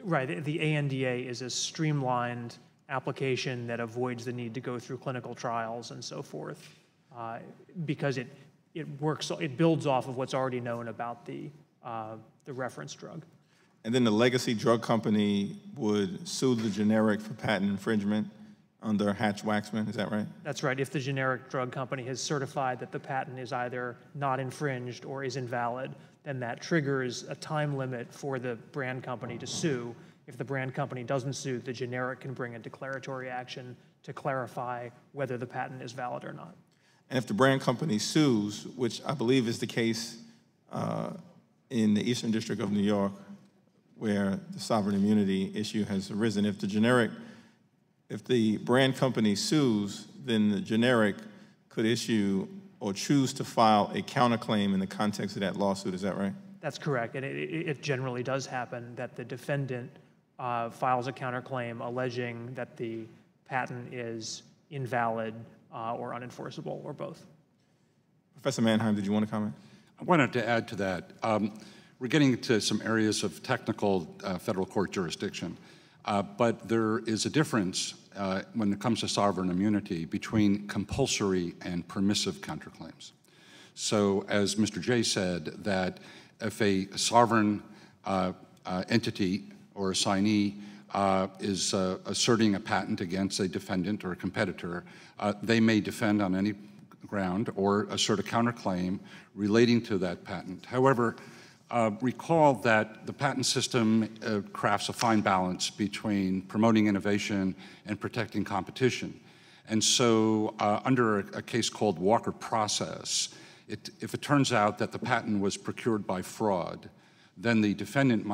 [SPEAKER 5] Right. The ANDA is a streamlined application that avoids the need to go through clinical trials and so forth, because it builds off of what's already known about the reference drug.
[SPEAKER 9] And then the legacy drug company would sue the generic for patent infringement under Hatch-Waxman, is that right?
[SPEAKER 5] That's right. If the generic drug company has certified that the patent is either not infringed or is invalid, then that triggers a time limit for the brand company to sue. If the brand company doesn't sue, the generic can bring a declaratory action to clarify whether the patent is valid or not.
[SPEAKER 9] And if the brand company sues, which I believe is the case in the Eastern District of New York, where the sovereign immunity issue has arisen, if the brand company sues, then the generic could issue or choose to file a counterclaim in the context of that lawsuit. Is that right?
[SPEAKER 5] That's correct. And it generally does happen that the defendant files a counterclaim alleging that the patent is invalid or unenforceable, or both.
[SPEAKER 9] Professor Mannheim, did you want to comment?
[SPEAKER 4] I wanted to add to that. We're getting into some areas of technical federal court jurisdiction, but there is a difference when it comes to sovereign immunity between compulsory and permissive counterclaims. So as Mr. Jay said, that if a sovereign entity or assignee is asserting a patent against a defendant or a competitor, they may defend on any ground or assert a counterclaim relating to that patent. However, recall that the patent system crafts a fine balance between promoting innovation and protecting competition. And so under a case called Walker Process, if it turns out that the patent was procured by fraud, then the defendant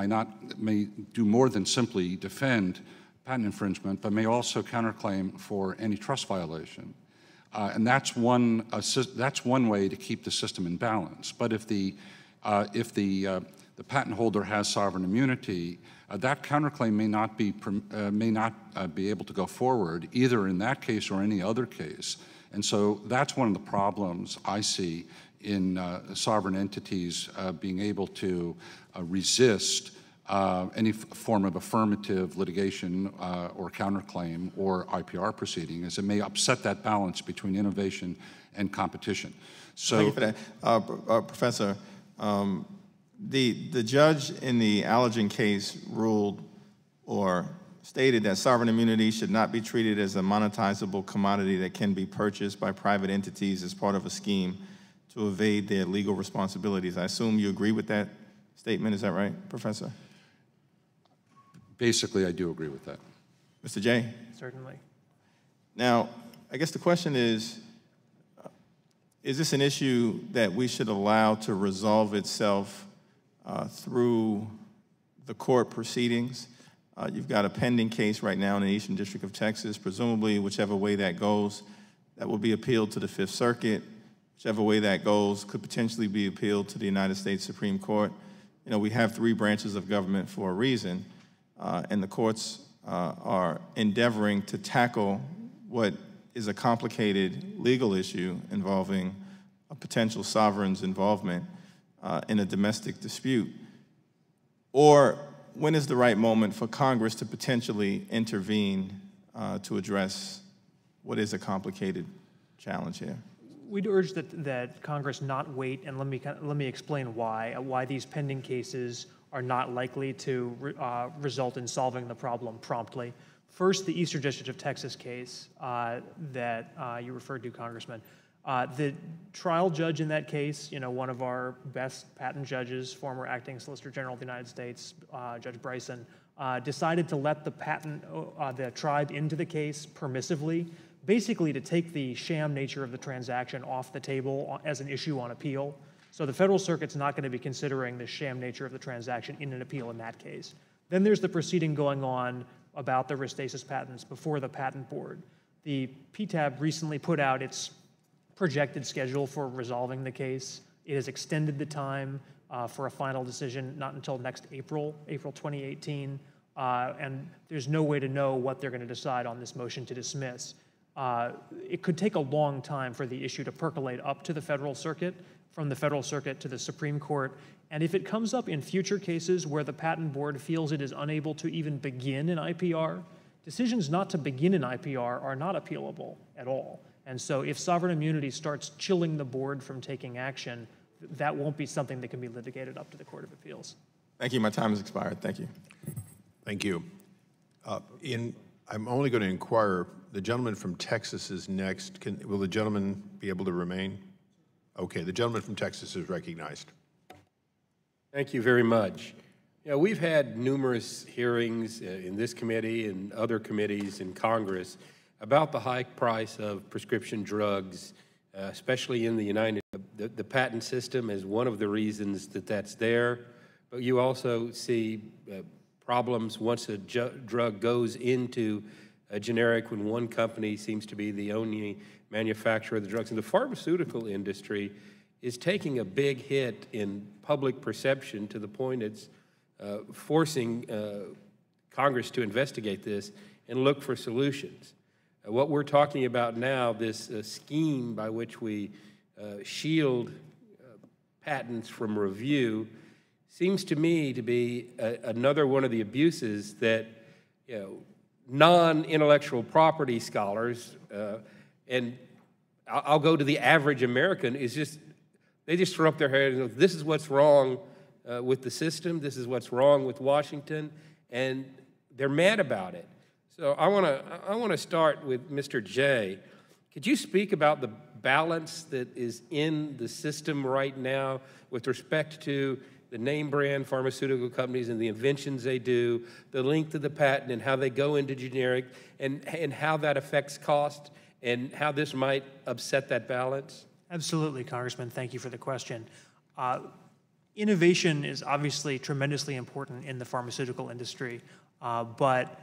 [SPEAKER 4] may do more than simply defend patent infringement, but may also counterclaim for antitrust violation. And that's one way to keep the system in balance. But if the patent holder has sovereign immunity, that counterclaim may not be able to go forward either in that case or any other case. And so that's one of the problems I see in sovereign entities being able to resist any form of affirmative litigation or counterclaim or IPR proceeding, as it may upset that balance between innovation and competition. So,
[SPEAKER 9] thank you for that, Professor. The judge in the Allergen case ruled or stated that sovereign immunity should not be treated as a monetizable commodity that can be purchased by private entities as part of a scheme to evade their legal responsibilities. I assume you agree with that statement, is that right, Professor?
[SPEAKER 4] Basically, I do agree with that.
[SPEAKER 9] Mr. Jay?
[SPEAKER 5] Certainly.
[SPEAKER 9] Now, I guess the question is this an issue that we should allow to resolve itself through the court proceedings? You've got a pending case right now in the Eastern District of Texas. Presumably, whichever way that goes, that will be appealed to the Fifth Circuit. Whichever way that goes could potentially be appealed to the United States Supreme Court. You know, we have three branches of government for a reason, and the courts are endeavoring to tackle what is a complicated legal issue involving a potential sovereign's involvement in a domestic dispute. Or when is the right moment for Congress to potentially intervene to address what is a complicated challenge here?
[SPEAKER 5] We'd urge that Congress not wait, and let me explain why these pending cases are not likely to result in solving the problem promptly. First, the Eastern District of Texas case that you referred to, Congressman. The trial judge in that case, one of our best patent judges, former acting Solicitor General of the United States, Judge Bryson, decided to let the tribe into the case permissively, basically to take the sham nature of the transaction off the table as an issue on appeal. So the Federal Circuit's not going to be considering the sham nature of the transaction in an appeal in that case. Then there's the proceeding going on about the Restasis patents before the Patent Board. The PTAB recently put out its projected schedule for resolving the case. It has extended the time for a final decision, not until next April 2018, and there's no way to know what they're going to decide on this motion to dismiss. It could take a long time for the issue to percolate up to the Federal Circuit, from the Federal Circuit to the Supreme Court, and if it comes up in future cases where the Patent Board feels it is unable to even begin an IPR, decisions not to begin an IPR are not appealable at all. And so if sovereign immunity starts chilling the board from taking action, that won't be something that can be litigated up to the Court of Appeals.
[SPEAKER 9] Thank you. My time has expired. Thank you.
[SPEAKER 1] Thank you. I'm only going to inquire, the gentleman from Texas is next. Will the gentleman be able to remain? Okay, the gentleman from Texas is recognized.
[SPEAKER 10] Thank you very much. We've had numerous hearings in this committee and other committees in Congress about the high price of prescription drugs, especially in the patent system is one of the reasons that's there. But you also see problems once a drug goes into a generic when one company seems to be the only manufacturer of the drugs. And the pharmaceutical industry is taking a big hit in public perception to the point it's forcing Congress to investigate this and look for solutions. What we're talking about now, this scheme by which we shield patents from review, seems to me to be another one of the abuses that non-intellectual property scholars, and I'll go to the average American, they just throw up their head and go, this is what's wrong with the system, this is what's wrong with Washington, and they're mad about it. So I want to start with Mr. J. Could you speak about the balance that is in the system right now with respect to the name brand pharmaceutical companies and the inventions they do, the length of the patent and how they go into generic, and how that affects cost and how this might upset that balance?
[SPEAKER 5] Absolutely, Congressman. Thank you for the question. Innovation is obviously tremendously important in the pharmaceutical industry, but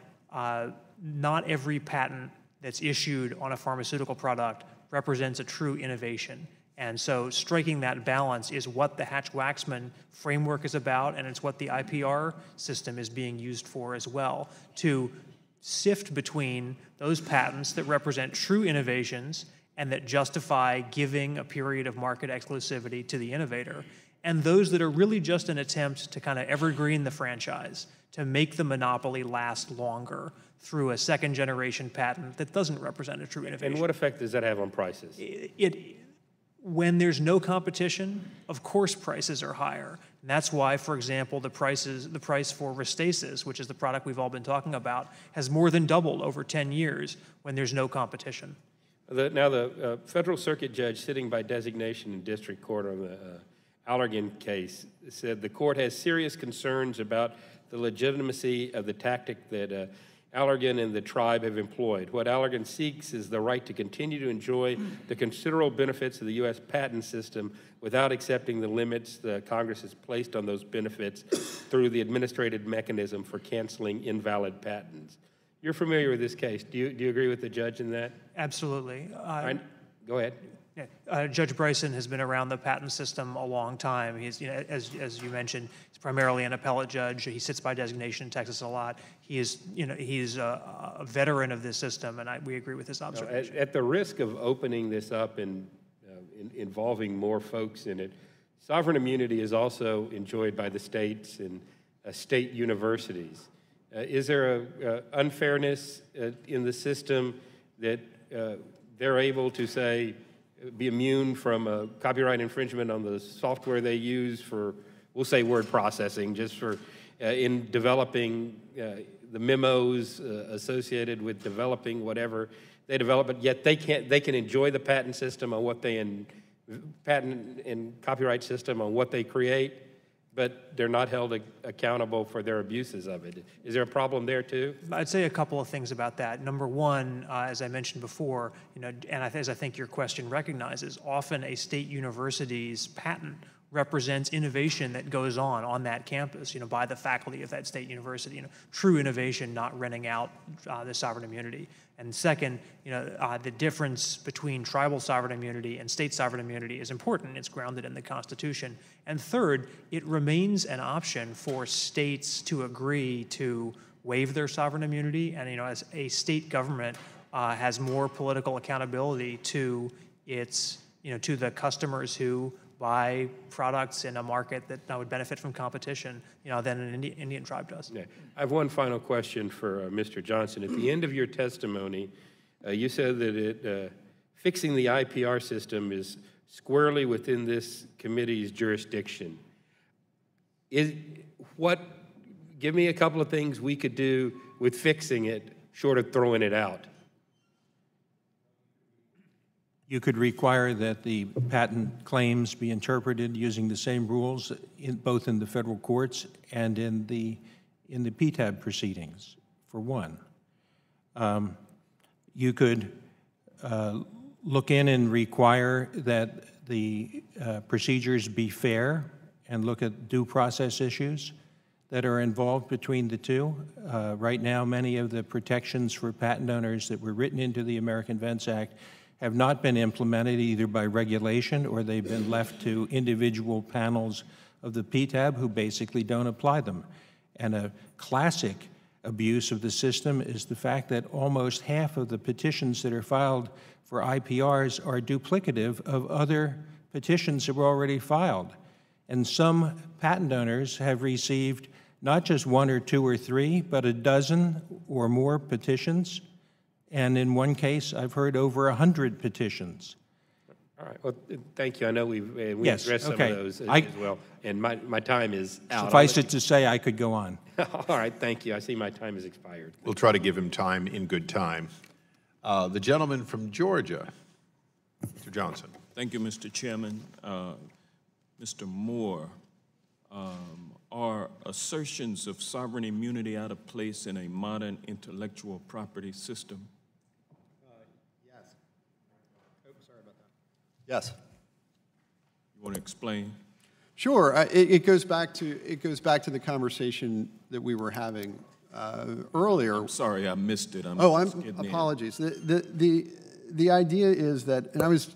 [SPEAKER 5] not every patent that's issued on a pharmaceutical product represents a true innovation. And so striking that balance is what the Hatch-Waxman framework is about, and it's what the IPR system is being used for as well, to sift between those patents that represent true innovations and that justify giving a period of market exclusivity to the innovator, and those that are really just an attempt to kind of evergreen the franchise, to make the monopoly last longer through a second-generation patent that doesn't represent a true innovation.
[SPEAKER 10] And what effect does that have on prices?
[SPEAKER 5] When there's no competition, of course prices are higher. And that's why, for example, the price for Restasis, which is the product we've all been talking about, has more than doubled over 10 years when there's no competition.
[SPEAKER 10] Now, the federal circuit judge sitting by designation in district court on the Allergan case said the court has serious concerns about the legitimacy of the tactic that Allergan and the tribe have employed. What Allergan seeks is the right to continue to enjoy the considerable benefits of the U.S. patent system without accepting the limits that Congress has placed on those benefits through the administrative mechanism for canceling invalid patents. You're familiar with this case. Do you agree with the judge in that?
[SPEAKER 5] Absolutely.
[SPEAKER 10] Go ahead.
[SPEAKER 5] Yeah. Judge Bryson has been around the patent system a long time. He's, as you mentioned, he's primarily an appellate judge. He sits by designation in Texas a lot. He is, he's a veteran of this system, and we agree with his observation.
[SPEAKER 10] At the risk of opening this up and involving more folks in it, sovereign immunity is also enjoyed by the states and state universities. Is there a unfairness in the system that they're able to say, be immune from a copyright infringement on the software they use for, we'll say word processing, just for in developing the memos associated with developing whatever they develop, but yet they can enjoy the patent system on what patent and copyright system on what they create, but they're not held accountable for their abuses of it. Is there a problem there too?
[SPEAKER 5] I'd say a couple of things about that. Number one, as I mentioned before, and as I think your question recognizes, often a state university's patent represents innovation that goes on that campus, by the faculty of that state university. True innovation, not renting out the sovereign immunity. And second, the difference between tribal sovereign immunity and state sovereign immunity is important. It's grounded in the Constitution. And third, it remains an option for states to agree to waive their sovereign immunity. And as a state government has more political accountability to its, to the customers who buy products in a market that would benefit from competition, than an Indian tribe does.
[SPEAKER 10] Yeah. I have one final question for Mr. Johnson. At the end of your testimony, you said that fixing the IPR system is squarely within this committee's jurisdiction. Give me a couple of things we could do with fixing it, short of throwing it out.
[SPEAKER 6] You could require that the patent claims be interpreted using the same rules both in the federal courts and in the PTAB proceedings, for one. You could look in and require that the procedures be fair and look at due process issues that are involved between the two. Right now, many of the protections for patent owners that were written into the American Invents Act have not been implemented either by regulation or they've been left to individual panels of the PTAB who basically don't apply them. And a classic abuse of the system is the fact that almost half of the petitions that are filed for IPRs are duplicative of other petitions that were already filed. And some patent owners have received not just 1 or 2 or 3, but a dozen or more petitions. And in one case, I've heard over 100 petitions.
[SPEAKER 10] All right, well, thank you. I know we've
[SPEAKER 6] Yes,
[SPEAKER 10] addressed some
[SPEAKER 6] okay.
[SPEAKER 10] of those as well. And my time is out.
[SPEAKER 6] Suffice it to say, I could go on.
[SPEAKER 10] All right, thank you. I see my time has expired.
[SPEAKER 1] We'll try to give him time in good time. The gentleman from Georgia, Mr. Johnson.
[SPEAKER 11] Thank you, Mr. Chairman. Mr. Moore, are assertions of sovereign immunity out of place in a modern intellectual property system?
[SPEAKER 7] Yes. Oh, sorry about that. Yes.
[SPEAKER 11] You want to explain?
[SPEAKER 7] Sure. It goes back to the conversation that we were having earlier.
[SPEAKER 11] I'm sorry, I missed it.
[SPEAKER 7] Apologies. The idea is that, and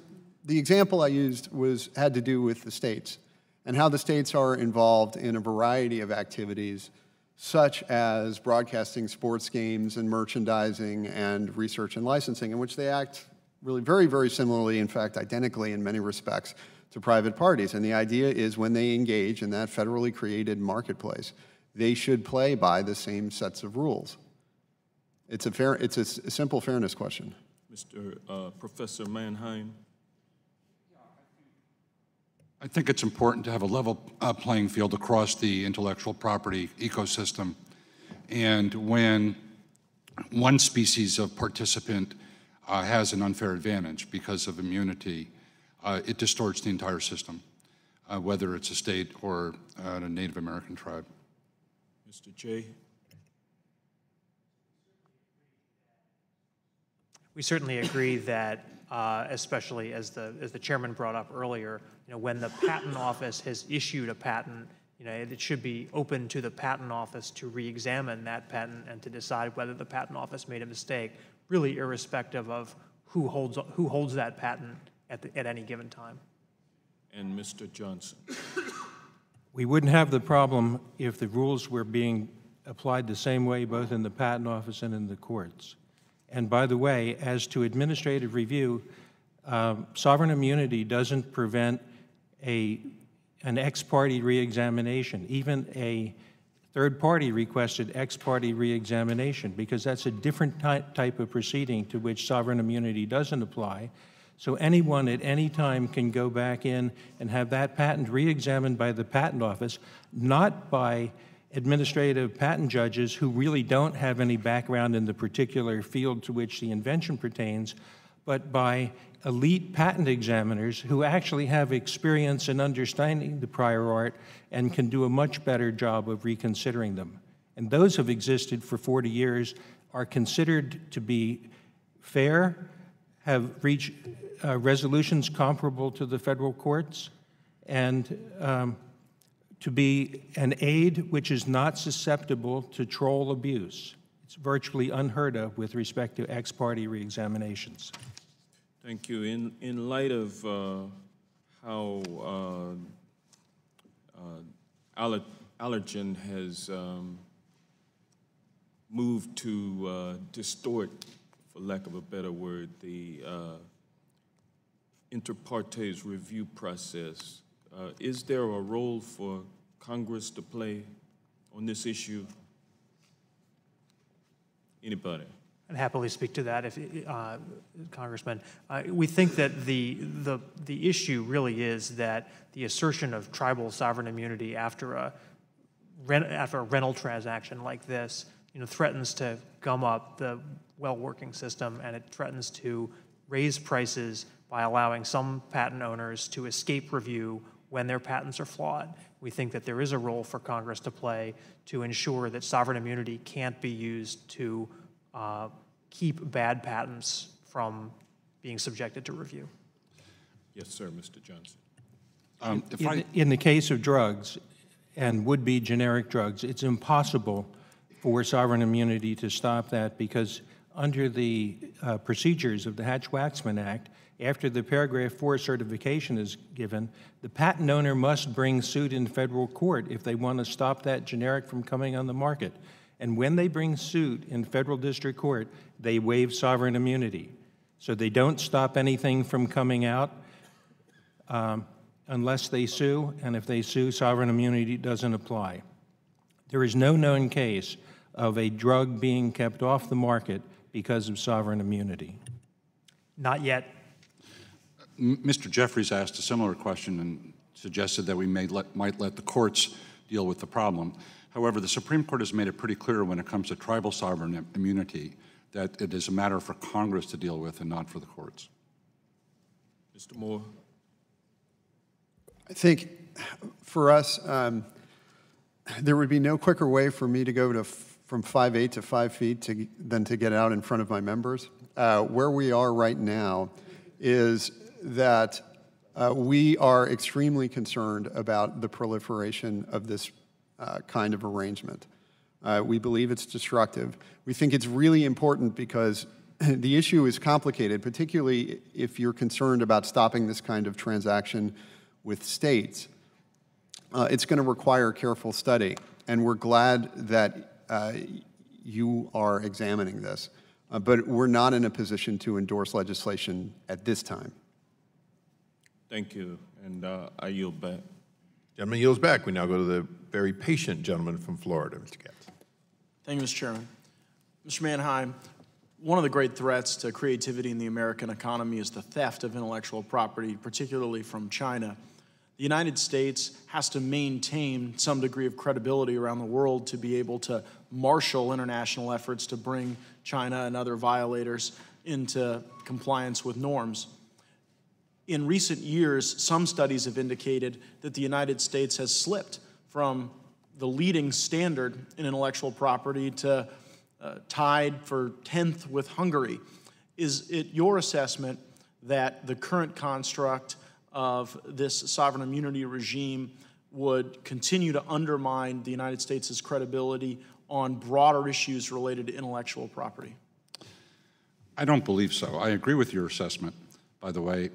[SPEAKER 7] the example I used had to do with the states and how the states are involved in a variety of activities, such as broadcasting sports games and merchandising and research and licensing, in which they act really very, very similarly, in fact, identically in many respects, to private parties. And the idea is when they engage in that federally created marketplace, they should play by the same sets of rules. It's a simple fairness question.
[SPEAKER 11] Mr. Professor Mannheim?
[SPEAKER 4] I think it's important to have a level playing field across the intellectual property ecosystem. And when one species of participant has an unfair advantage because of immunity, it distorts the entire system, whether it's a state or a Native American tribe.
[SPEAKER 11] Mr. Jay?
[SPEAKER 5] We certainly agree that, especially as the chairman brought up earlier, when the patent office has issued a patent, it should be open to the patent office to re-examine that patent and to decide whether the patent office made a mistake, really irrespective of who holds that patent at any given time.
[SPEAKER 11] And Mr. Johnson?
[SPEAKER 6] We wouldn't have the problem if the rules were being applied the same way both in the patent office and in the courts. And by the way, as to administrative review, sovereign immunity doesn't prevent an ex parte reexamination, even a third party requested ex parte reexamination, because that's a different type of proceeding to which sovereign immunity doesn't apply. So anyone at any time can go back in and have that patent reexamined by the patent office, not by administrative patent judges who really don't have any background in the particular field to which the invention pertains, but by elite patent examiners who actually have experience in understanding the prior art and can do a much better job of reconsidering them. And those have existed for 40 years, are considered to be fair, have reached resolutions comparable to the federal courts, and to be an aid which is not susceptible to troll abuse. It's virtually unheard of with respect to ex parte reexaminations.
[SPEAKER 11] Thank you. In light of how Allergen has moved to distort, for lack of a better word, the inter partes review process, is there a role for Congress to play on this issue? Anybody?
[SPEAKER 5] I'd happily speak to that, if Congressman. We think that the issue really is that the assertion of tribal sovereign immunity after a rental transaction like this, threatens to gum up the well-working system, and it threatens to raise prices by allowing some patent owners to escape review when their patents are flawed. We think that there is a role for Congress to play to ensure that sovereign immunity can't be used to keep bad patents from being subjected to review.
[SPEAKER 11] Yes, sir, Mr. Johnson.
[SPEAKER 6] In the case of drugs and would-be generic drugs, it's impossible for sovereign immunity to stop that, because under the procedures of the Hatch-Waxman Act, after the paragraph 4 certification is given, the patent owner must bring suit in federal court if they want to stop that generic from coming on the market. And when they bring suit in federal district court, they waive sovereign immunity. So they don't stop anything from coming out unless they sue, and if they sue, sovereign immunity doesn't apply. There is no known case of a drug being kept off the market because of sovereign immunity.
[SPEAKER 5] Not yet.
[SPEAKER 4] Mr. Jeffries asked a similar question and suggested that we might let the courts deal with the problem. However, the Supreme Court has made it pretty clear when it comes to tribal sovereign immunity that it is a matter for Congress to deal with and not for the courts.
[SPEAKER 11] Mr. Moore.
[SPEAKER 7] I think for us, there would be no quicker way for me to go from 5'8" to 5 feet than to get out in front of my members. Where we are right now is that we are extremely concerned about the proliferation of this kind of arrangement. We believe it's destructive. We think it's really important because the issue is complicated, particularly if you're concerned about stopping this kind of transaction with states. It's going to require careful study, and we're glad that you are examining this. But we're not in a position to endorse legislation at this time.
[SPEAKER 11] Thank you, and I yield back.
[SPEAKER 1] Gentleman yields back. We now go to the very patient gentleman from Florida, Mr. Katz.
[SPEAKER 12] Thank you, Mr. Chairman. Mr. Manheim, one of the great threats to creativity in the American economy is the theft of intellectual property, particularly from China. The United States has to maintain some degree of credibility around the world to be able to marshal international efforts to bring China and other violators into compliance with norms. In recent years, some studies have indicated that the United States has slipped from the leading standard in intellectual property to tied for 10th with Hungary. Is it your assessment that the current construct of this sovereign immunity regime would continue to undermine the United States' credibility on broader issues related to intellectual property?
[SPEAKER 4] I don't believe so. I agree with your assessment, by the way.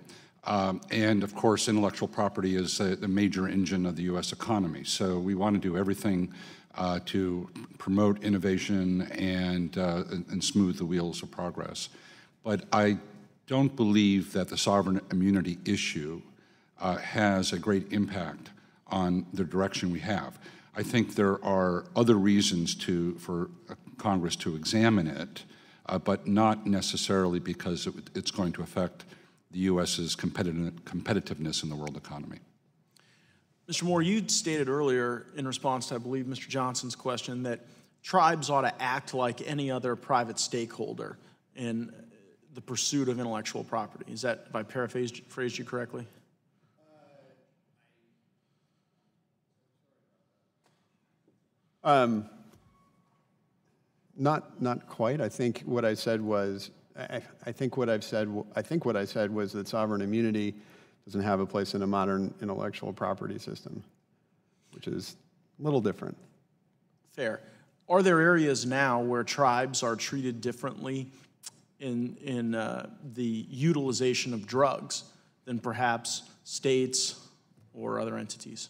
[SPEAKER 4] And of course, intellectual property is the major engine of the U.S. economy. So we want to do everything to promote innovation and smooth the wheels of progress. But I don't believe that the sovereign immunity issue has a great impact on the direction we have. I think there are other reasons for Congress to examine it, but not necessarily because it's going to affect the U.S.'s competitiveness in the world economy.
[SPEAKER 12] Mr. Moore, you stated earlier in response to, I believe, Mr. Johnson's question that tribes ought to act like any other private stakeholder in the pursuit of intellectual property. Is that, if I paraphrased you correctly?
[SPEAKER 7] Not quite. I think what I said was, I think what I said was that sovereign immunity doesn't have a place in a modern intellectual property system, which is a little different.
[SPEAKER 12] Fair. Are there areas now where tribes are treated differently in the utilization of drugs than perhaps states or other entities?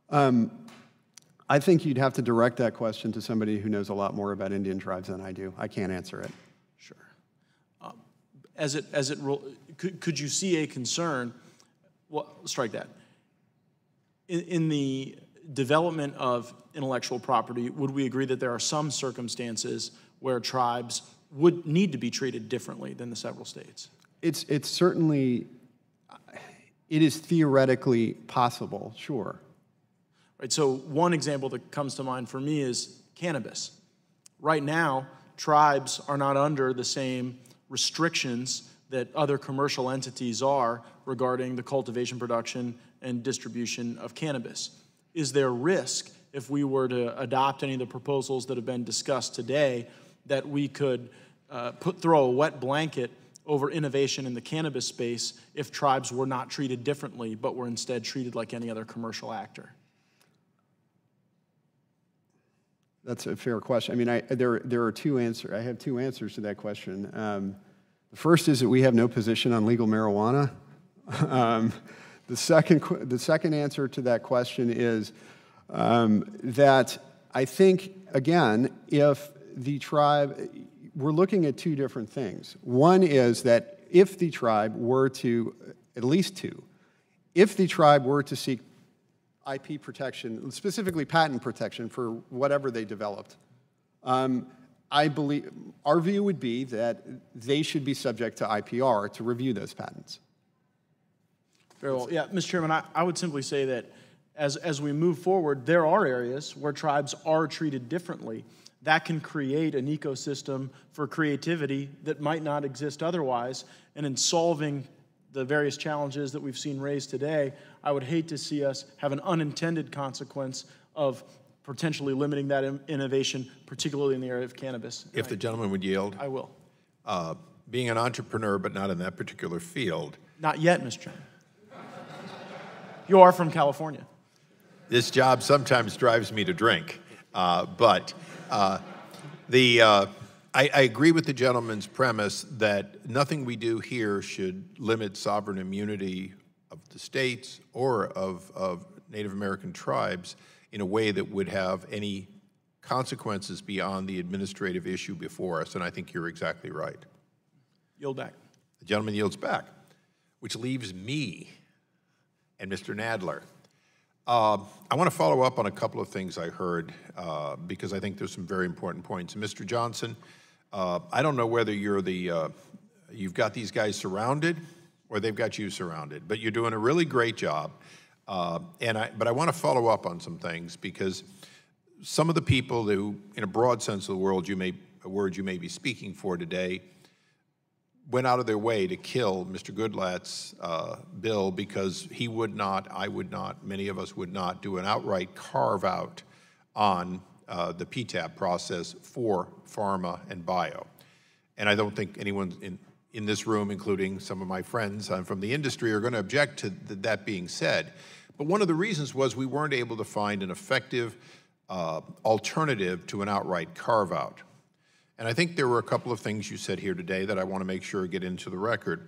[SPEAKER 7] I think you'd have to direct that question to somebody who knows a lot more about Indian tribes than I do. I can't answer it.
[SPEAKER 12] Sure. Could you see a concern? Well, strike that. In the development of intellectual property, would we agree that there are some circumstances where tribes would need to be treated differently than the several states?
[SPEAKER 7] It's certainly, it is theoretically possible, sure.
[SPEAKER 12] Right, so one example that comes to mind for me is cannabis. Right now, tribes are not under the same restrictions that other commercial entities are regarding the cultivation, production, and distribution of cannabis. Is there risk, if we were to adopt any of the proposals that have been discussed today, that we could throw a wet blanket over innovation in the cannabis space if tribes were not treated differently, but were instead treated like any other commercial actor?
[SPEAKER 7] That's a fair question. I mean, there are two answers. I have two answers to that question. The first is that we have no position on legal marijuana. The second answer to that question is that I think, again, if the tribe, we're looking at two different things. One is that if the tribe were to, at least two, if the tribe were to seek IP protection, specifically patent protection for whatever they developed, I believe our view would be that they should be subject to IPR to review those patents.
[SPEAKER 12] Very well. Yeah, Mr. Chairman, I would simply say that as we move forward, there are areas where tribes are treated differently. That can create an ecosystem for creativity that might not exist otherwise. And in solving the various challenges that we've seen raised today, I would hate to see us have an unintended consequence of potentially limiting that innovation, particularly in the area of cannabis.
[SPEAKER 1] If the gentleman would yield.
[SPEAKER 12] I will.
[SPEAKER 1] Being an entrepreneur, but not in that particular field.
[SPEAKER 12] Not yet, Mr. Chairman. You are from California.
[SPEAKER 1] This job sometimes drives me to drink, but I agree with the gentleman's premise that nothing we do here should limit sovereign immunity of the states or of Native American tribes in a way that would have any consequences beyond the administrative issue before us, and I think you're exactly right.
[SPEAKER 12] Yield back.
[SPEAKER 1] The gentleman yields back, which leaves me and Mr. Nadler. I want to follow up on a couple of things I heard because I think there's some very important points. Mr. Johnson, I don't know whether you're you've got these guys surrounded or they've got you surrounded, but you're doing a really great job. But I want to follow up on some things because some of the people who, in a broad sense of the word you may be speaking for today, went out of their way to kill Mr. Goodlatte's bill because he would not, I would not, many of us would not do an outright carve-out on the PTAB process for pharma and bio. And I don't think anyone in this room, including some of my friends from the industry, are going to object to that being said. But one of the reasons was we weren't able to find an effective alternative to an outright carve-out. And I think there were a couple of things you said here today that I want to make sure get into the record.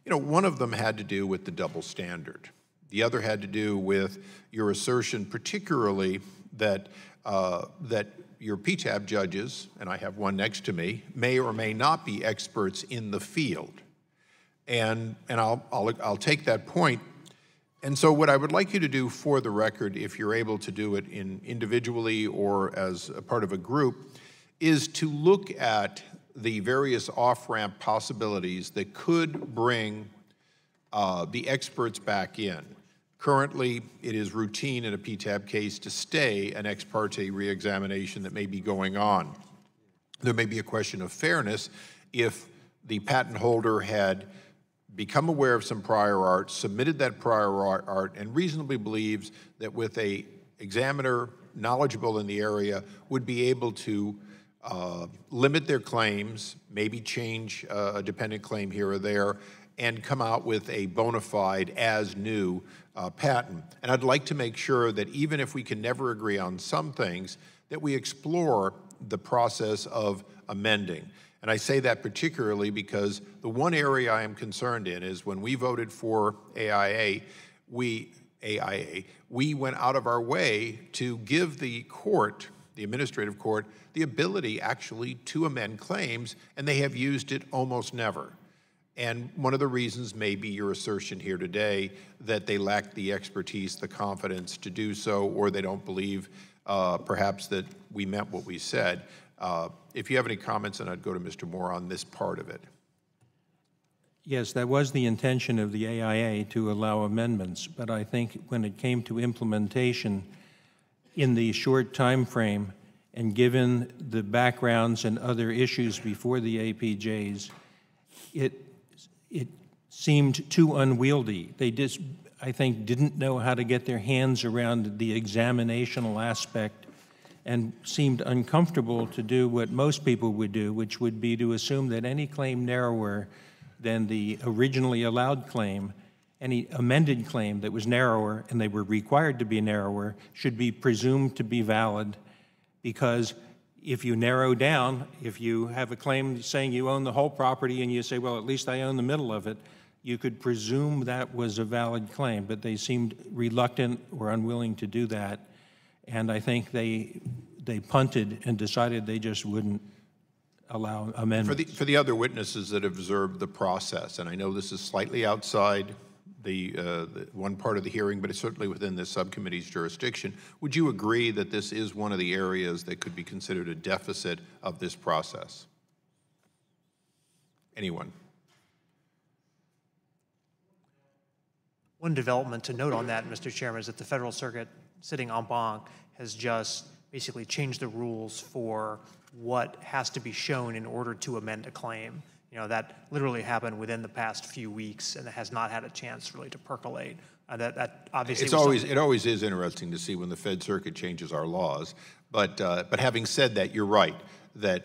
[SPEAKER 1] You know, one of them had to do with the double standard. The other had to do with your assertion, particularly that that your PTAB judges, and I have one next to me, may or may not be experts in the field. And I'll take that point. And so what I would like you to do for the record, if you're able to do it individually or as a part of a group, is to look at the various off-ramp possibilities that could bring the experts back in. Currently, it is routine in a PTAB case to stay an ex parte reexamination that may be going on. There may be a question of fairness if the patent holder had become aware of some prior art, submitted that prior art, and reasonably believes that with an examiner knowledgeable in the area would be able to limit their claims, maybe change a dependent claim here or there, and come out with a bona fide as-new patent. And I'd like to make sure that even if we can never agree on some things, that we explore the process of amending. And I say that particularly because the one area I am concerned in is when we voted for AIA, we went out of our way to give the court, the administrative court, the ability actually to amend claims, and they have used it almost never. And one of the reasons may be your assertion here today that they lack the expertise, the confidence to do so, or they don't believe perhaps that we meant what we said. If you have any comments, and I'd go to Mr. Moore on this part of it.
[SPEAKER 6] Yes, that was the intention of the AIA to allow amendments, but I think when it came to implementation in the short time frame and given the backgrounds and other issues before the APJs, it seemed too unwieldy. They just, I think, didn't know how to get their hands around the examinational aspect and seemed uncomfortable to do what most people would do, which would be to assume that any claim narrower than the originally allowed claim, any amended claim that was narrower, and they were required to be narrower, should be presumed to be valid, because if you narrow down, if you have a claim saying you own the whole property and you say, well, at least I own the middle of it, you could presume that was a valid claim, but they seemed reluctant or unwilling to do that. And I think they they punted and decided they just wouldn't allow amendments.
[SPEAKER 1] For the other witnesses that have observed the process, and I know this is slightly outside the one part of the hearing, but it's certainly within the subcommittee's jurisdiction, would you agree that this is one of the areas that could be considered a deficit of this process? Anyone?
[SPEAKER 5] One development to note on that, Mr. Chairman, is that the Federal Circuit, sitting en banc, has just basically changed the rules for what has to be shown in order to amend a claim. You know, that literally happened within the past few weeks, and it has not had a chance really to percolate. That obviously
[SPEAKER 1] it always is interesting to see when the Fed Circuit changes our laws. But having said that, you're right that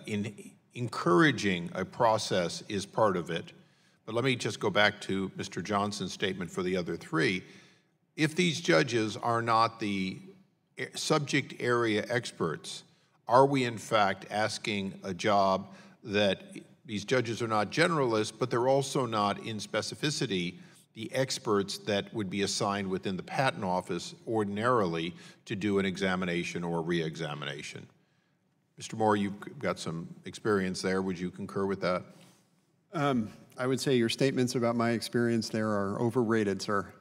[SPEAKER 1] in encouraging a process is part of it. But let me just go back to Mr. Johnson's statement for the other three. If these judges are not the subject area experts, are we in fact asking a job that these judges are not generalists, but they're also not in specificity the experts that would be assigned within the Patent Office ordinarily to do an examination or re-examination? Mr. Moore, you've got some experience there. Would you concur with that?
[SPEAKER 7] I would say your statements about my experience there are overrated, sir.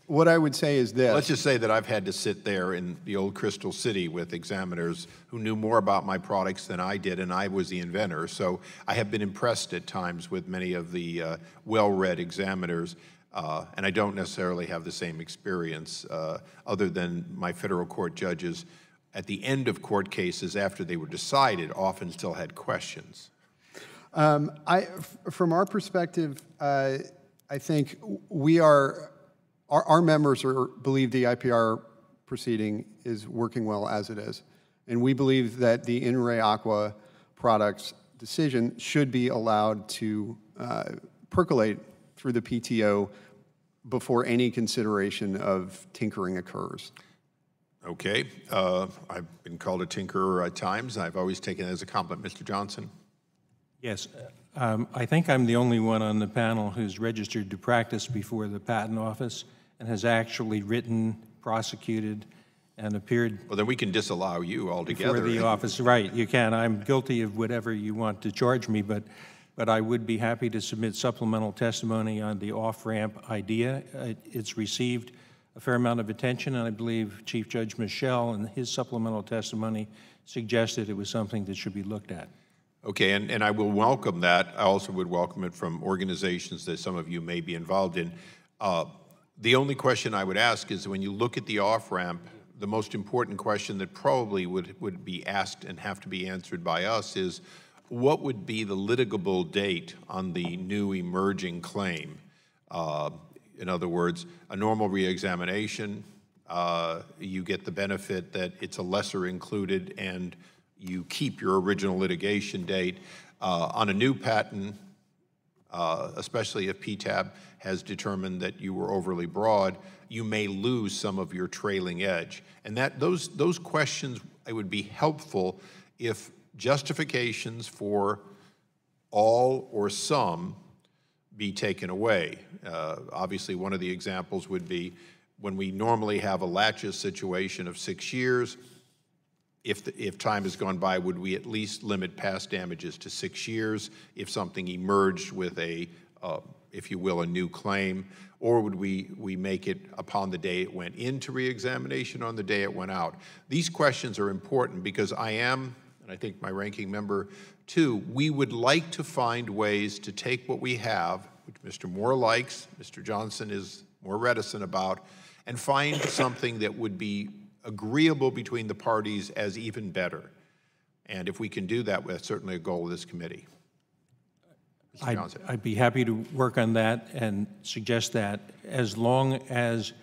[SPEAKER 7] What I would say is this.
[SPEAKER 1] Let's just say that I've had to sit there in the old Crystal City with examiners who knew more about my products than I did, and I was the inventor. So I have been impressed at times with many of the well-read examiners, and I don't necessarily have the same experience other than my federal court judges at the end of court cases after they were decided often still had questions.
[SPEAKER 7] From our perspective, I think we are, our members believe the IPR proceeding is working well as it is. And we believe that the In Re Aqua products decision should be allowed to percolate through the PTO before any consideration of tinkering occurs.
[SPEAKER 1] Okay. I've been called a tinkerer at times. I've always taken it as a compliment. Mr. Johnson?
[SPEAKER 6] Yes. I think I'm the only one on the panel who's registered to practice before the Patent Office and has actually written, prosecuted, and appeared.
[SPEAKER 1] Well, then we can disallow you altogether.
[SPEAKER 6] Before the office, right? You can. I'm guilty of whatever you want to charge me, but I would be happy to submit supplemental testimony on the off-ramp idea. It's received a fair amount of attention, and I believe Chief Judge Michel in his supplemental testimony suggested it was something that should be looked at.
[SPEAKER 1] Okay, and I will welcome that. I also would welcome it from organizations that some of you may be involved in. The only question I would ask is when you look at the off-ramp, the most important question that probably would be asked and have to be answered by us is, what would be the litigable date on the new emerging claim? In other words, a normal re-examination, you get the benefit that it's a lesser included and you keep your original litigation date. On a new patent, especially if PTAB has determined that you were overly broad, you may lose some of your trailing edge. And those questions, it would be helpful if justifications for all or some be taken away. Obviously, one of the examples would be when we normally have a laches situation of 6 years, if time has gone by, would we at least limit past damages to 6 years if something emerged with a, if you will, a new claim? Or would we make it upon the day it went into re-examination, on the day it went out? These questions are important because I am, and I think my ranking member too, we would like to find ways to take what we have, which Mr. Moore likes, Mr. Johnson is more reticent about, and find something that would be agreeable between the parties as even better. And if we can do that, that's certainly a goal of this committee. Mr. Johnson.
[SPEAKER 6] I'd be happy to work on that and suggest that as long as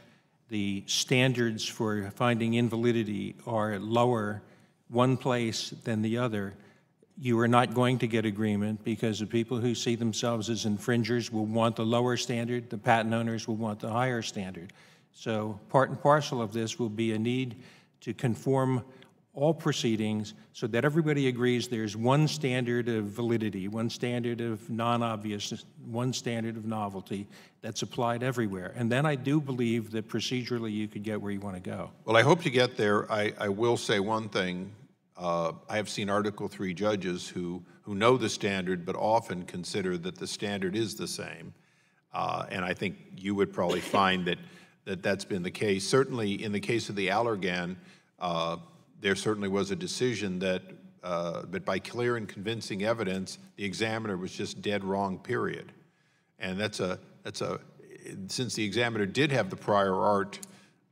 [SPEAKER 6] the standards for finding invalidity are lower one place than the other, you are not going to get agreement because the people who see themselves as infringers will want the lower standard, the patent owners will want the higher standard. So part and parcel of this will be a need to conform all proceedings so that everybody agrees there's one standard of validity, one standard of non-obviousness, one standard of novelty that's applied everywhere. And then I do believe that procedurally you could get where you want to go.
[SPEAKER 1] Well, I hope to get there. I will say one thing. I have seen Article 3 judges who know the standard but often consider that the standard is the same. And I think you would probably find that's been the case. Certainly in the case of the Allergan, there certainly was a decision that, but by clear and convincing evidence, the examiner was just dead wrong, period. And since the examiner did have the prior art,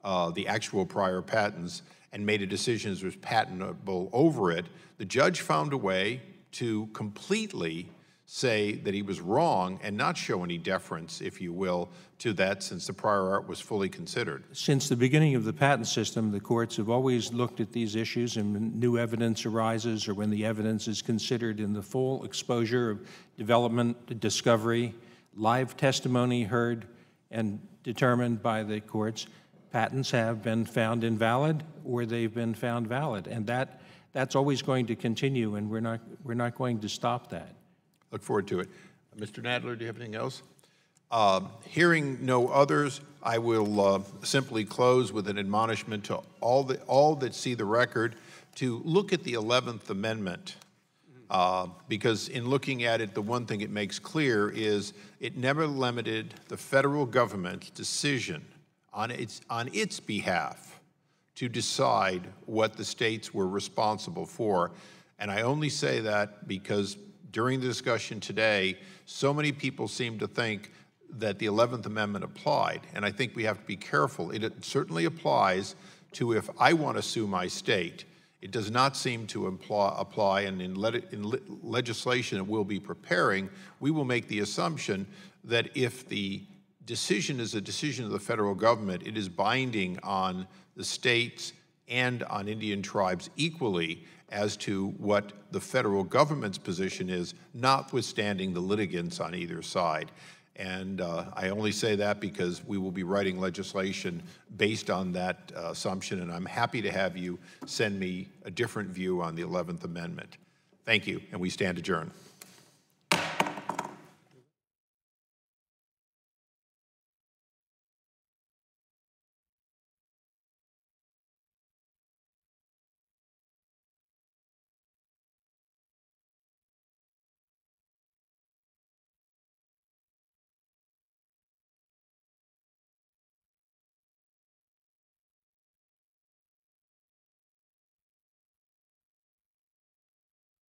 [SPEAKER 1] the actual prior patents, and made a decision as was patentable over it, the judge found a way to completely say that he was wrong and not show any deference, if you will, to that since the prior art was fully considered.
[SPEAKER 6] Since the beginning of the patent system, the courts have always looked at these issues, and when new evidence arises or when the evidence is considered in the full exposure of development, discovery, live testimony heard and determined by the courts, patents have been found invalid or they've been found valid. And that's always going to continue, and we're not going to stop that.
[SPEAKER 1] Look forward to it. Mr. Nadler, do you have anything else? Hearing no others, I will simply close with an admonishment to all that see the record to look at the 11th Amendment, because in looking at it, the one thing it makes clear is it never limited the federal government's decision on its behalf to decide what the states were responsible for. And I only say that because during the discussion today, so many people seem to think that the 11th Amendment applied, and I think we have to be careful. It certainly applies to if I want to sue my state. It does not seem to apply, and in legislation that we'll be preparing, we will make the assumption that if the decision is a decision of the federal government, it is binding on the states and on Indian tribes equally as to what the federal government's position is, notwithstanding the litigants on either side. And I only say that because we will be writing legislation based on that assumption, and I'm happy to have you send me a different view on the 11th Amendment. Thank you, and we stand adjourned.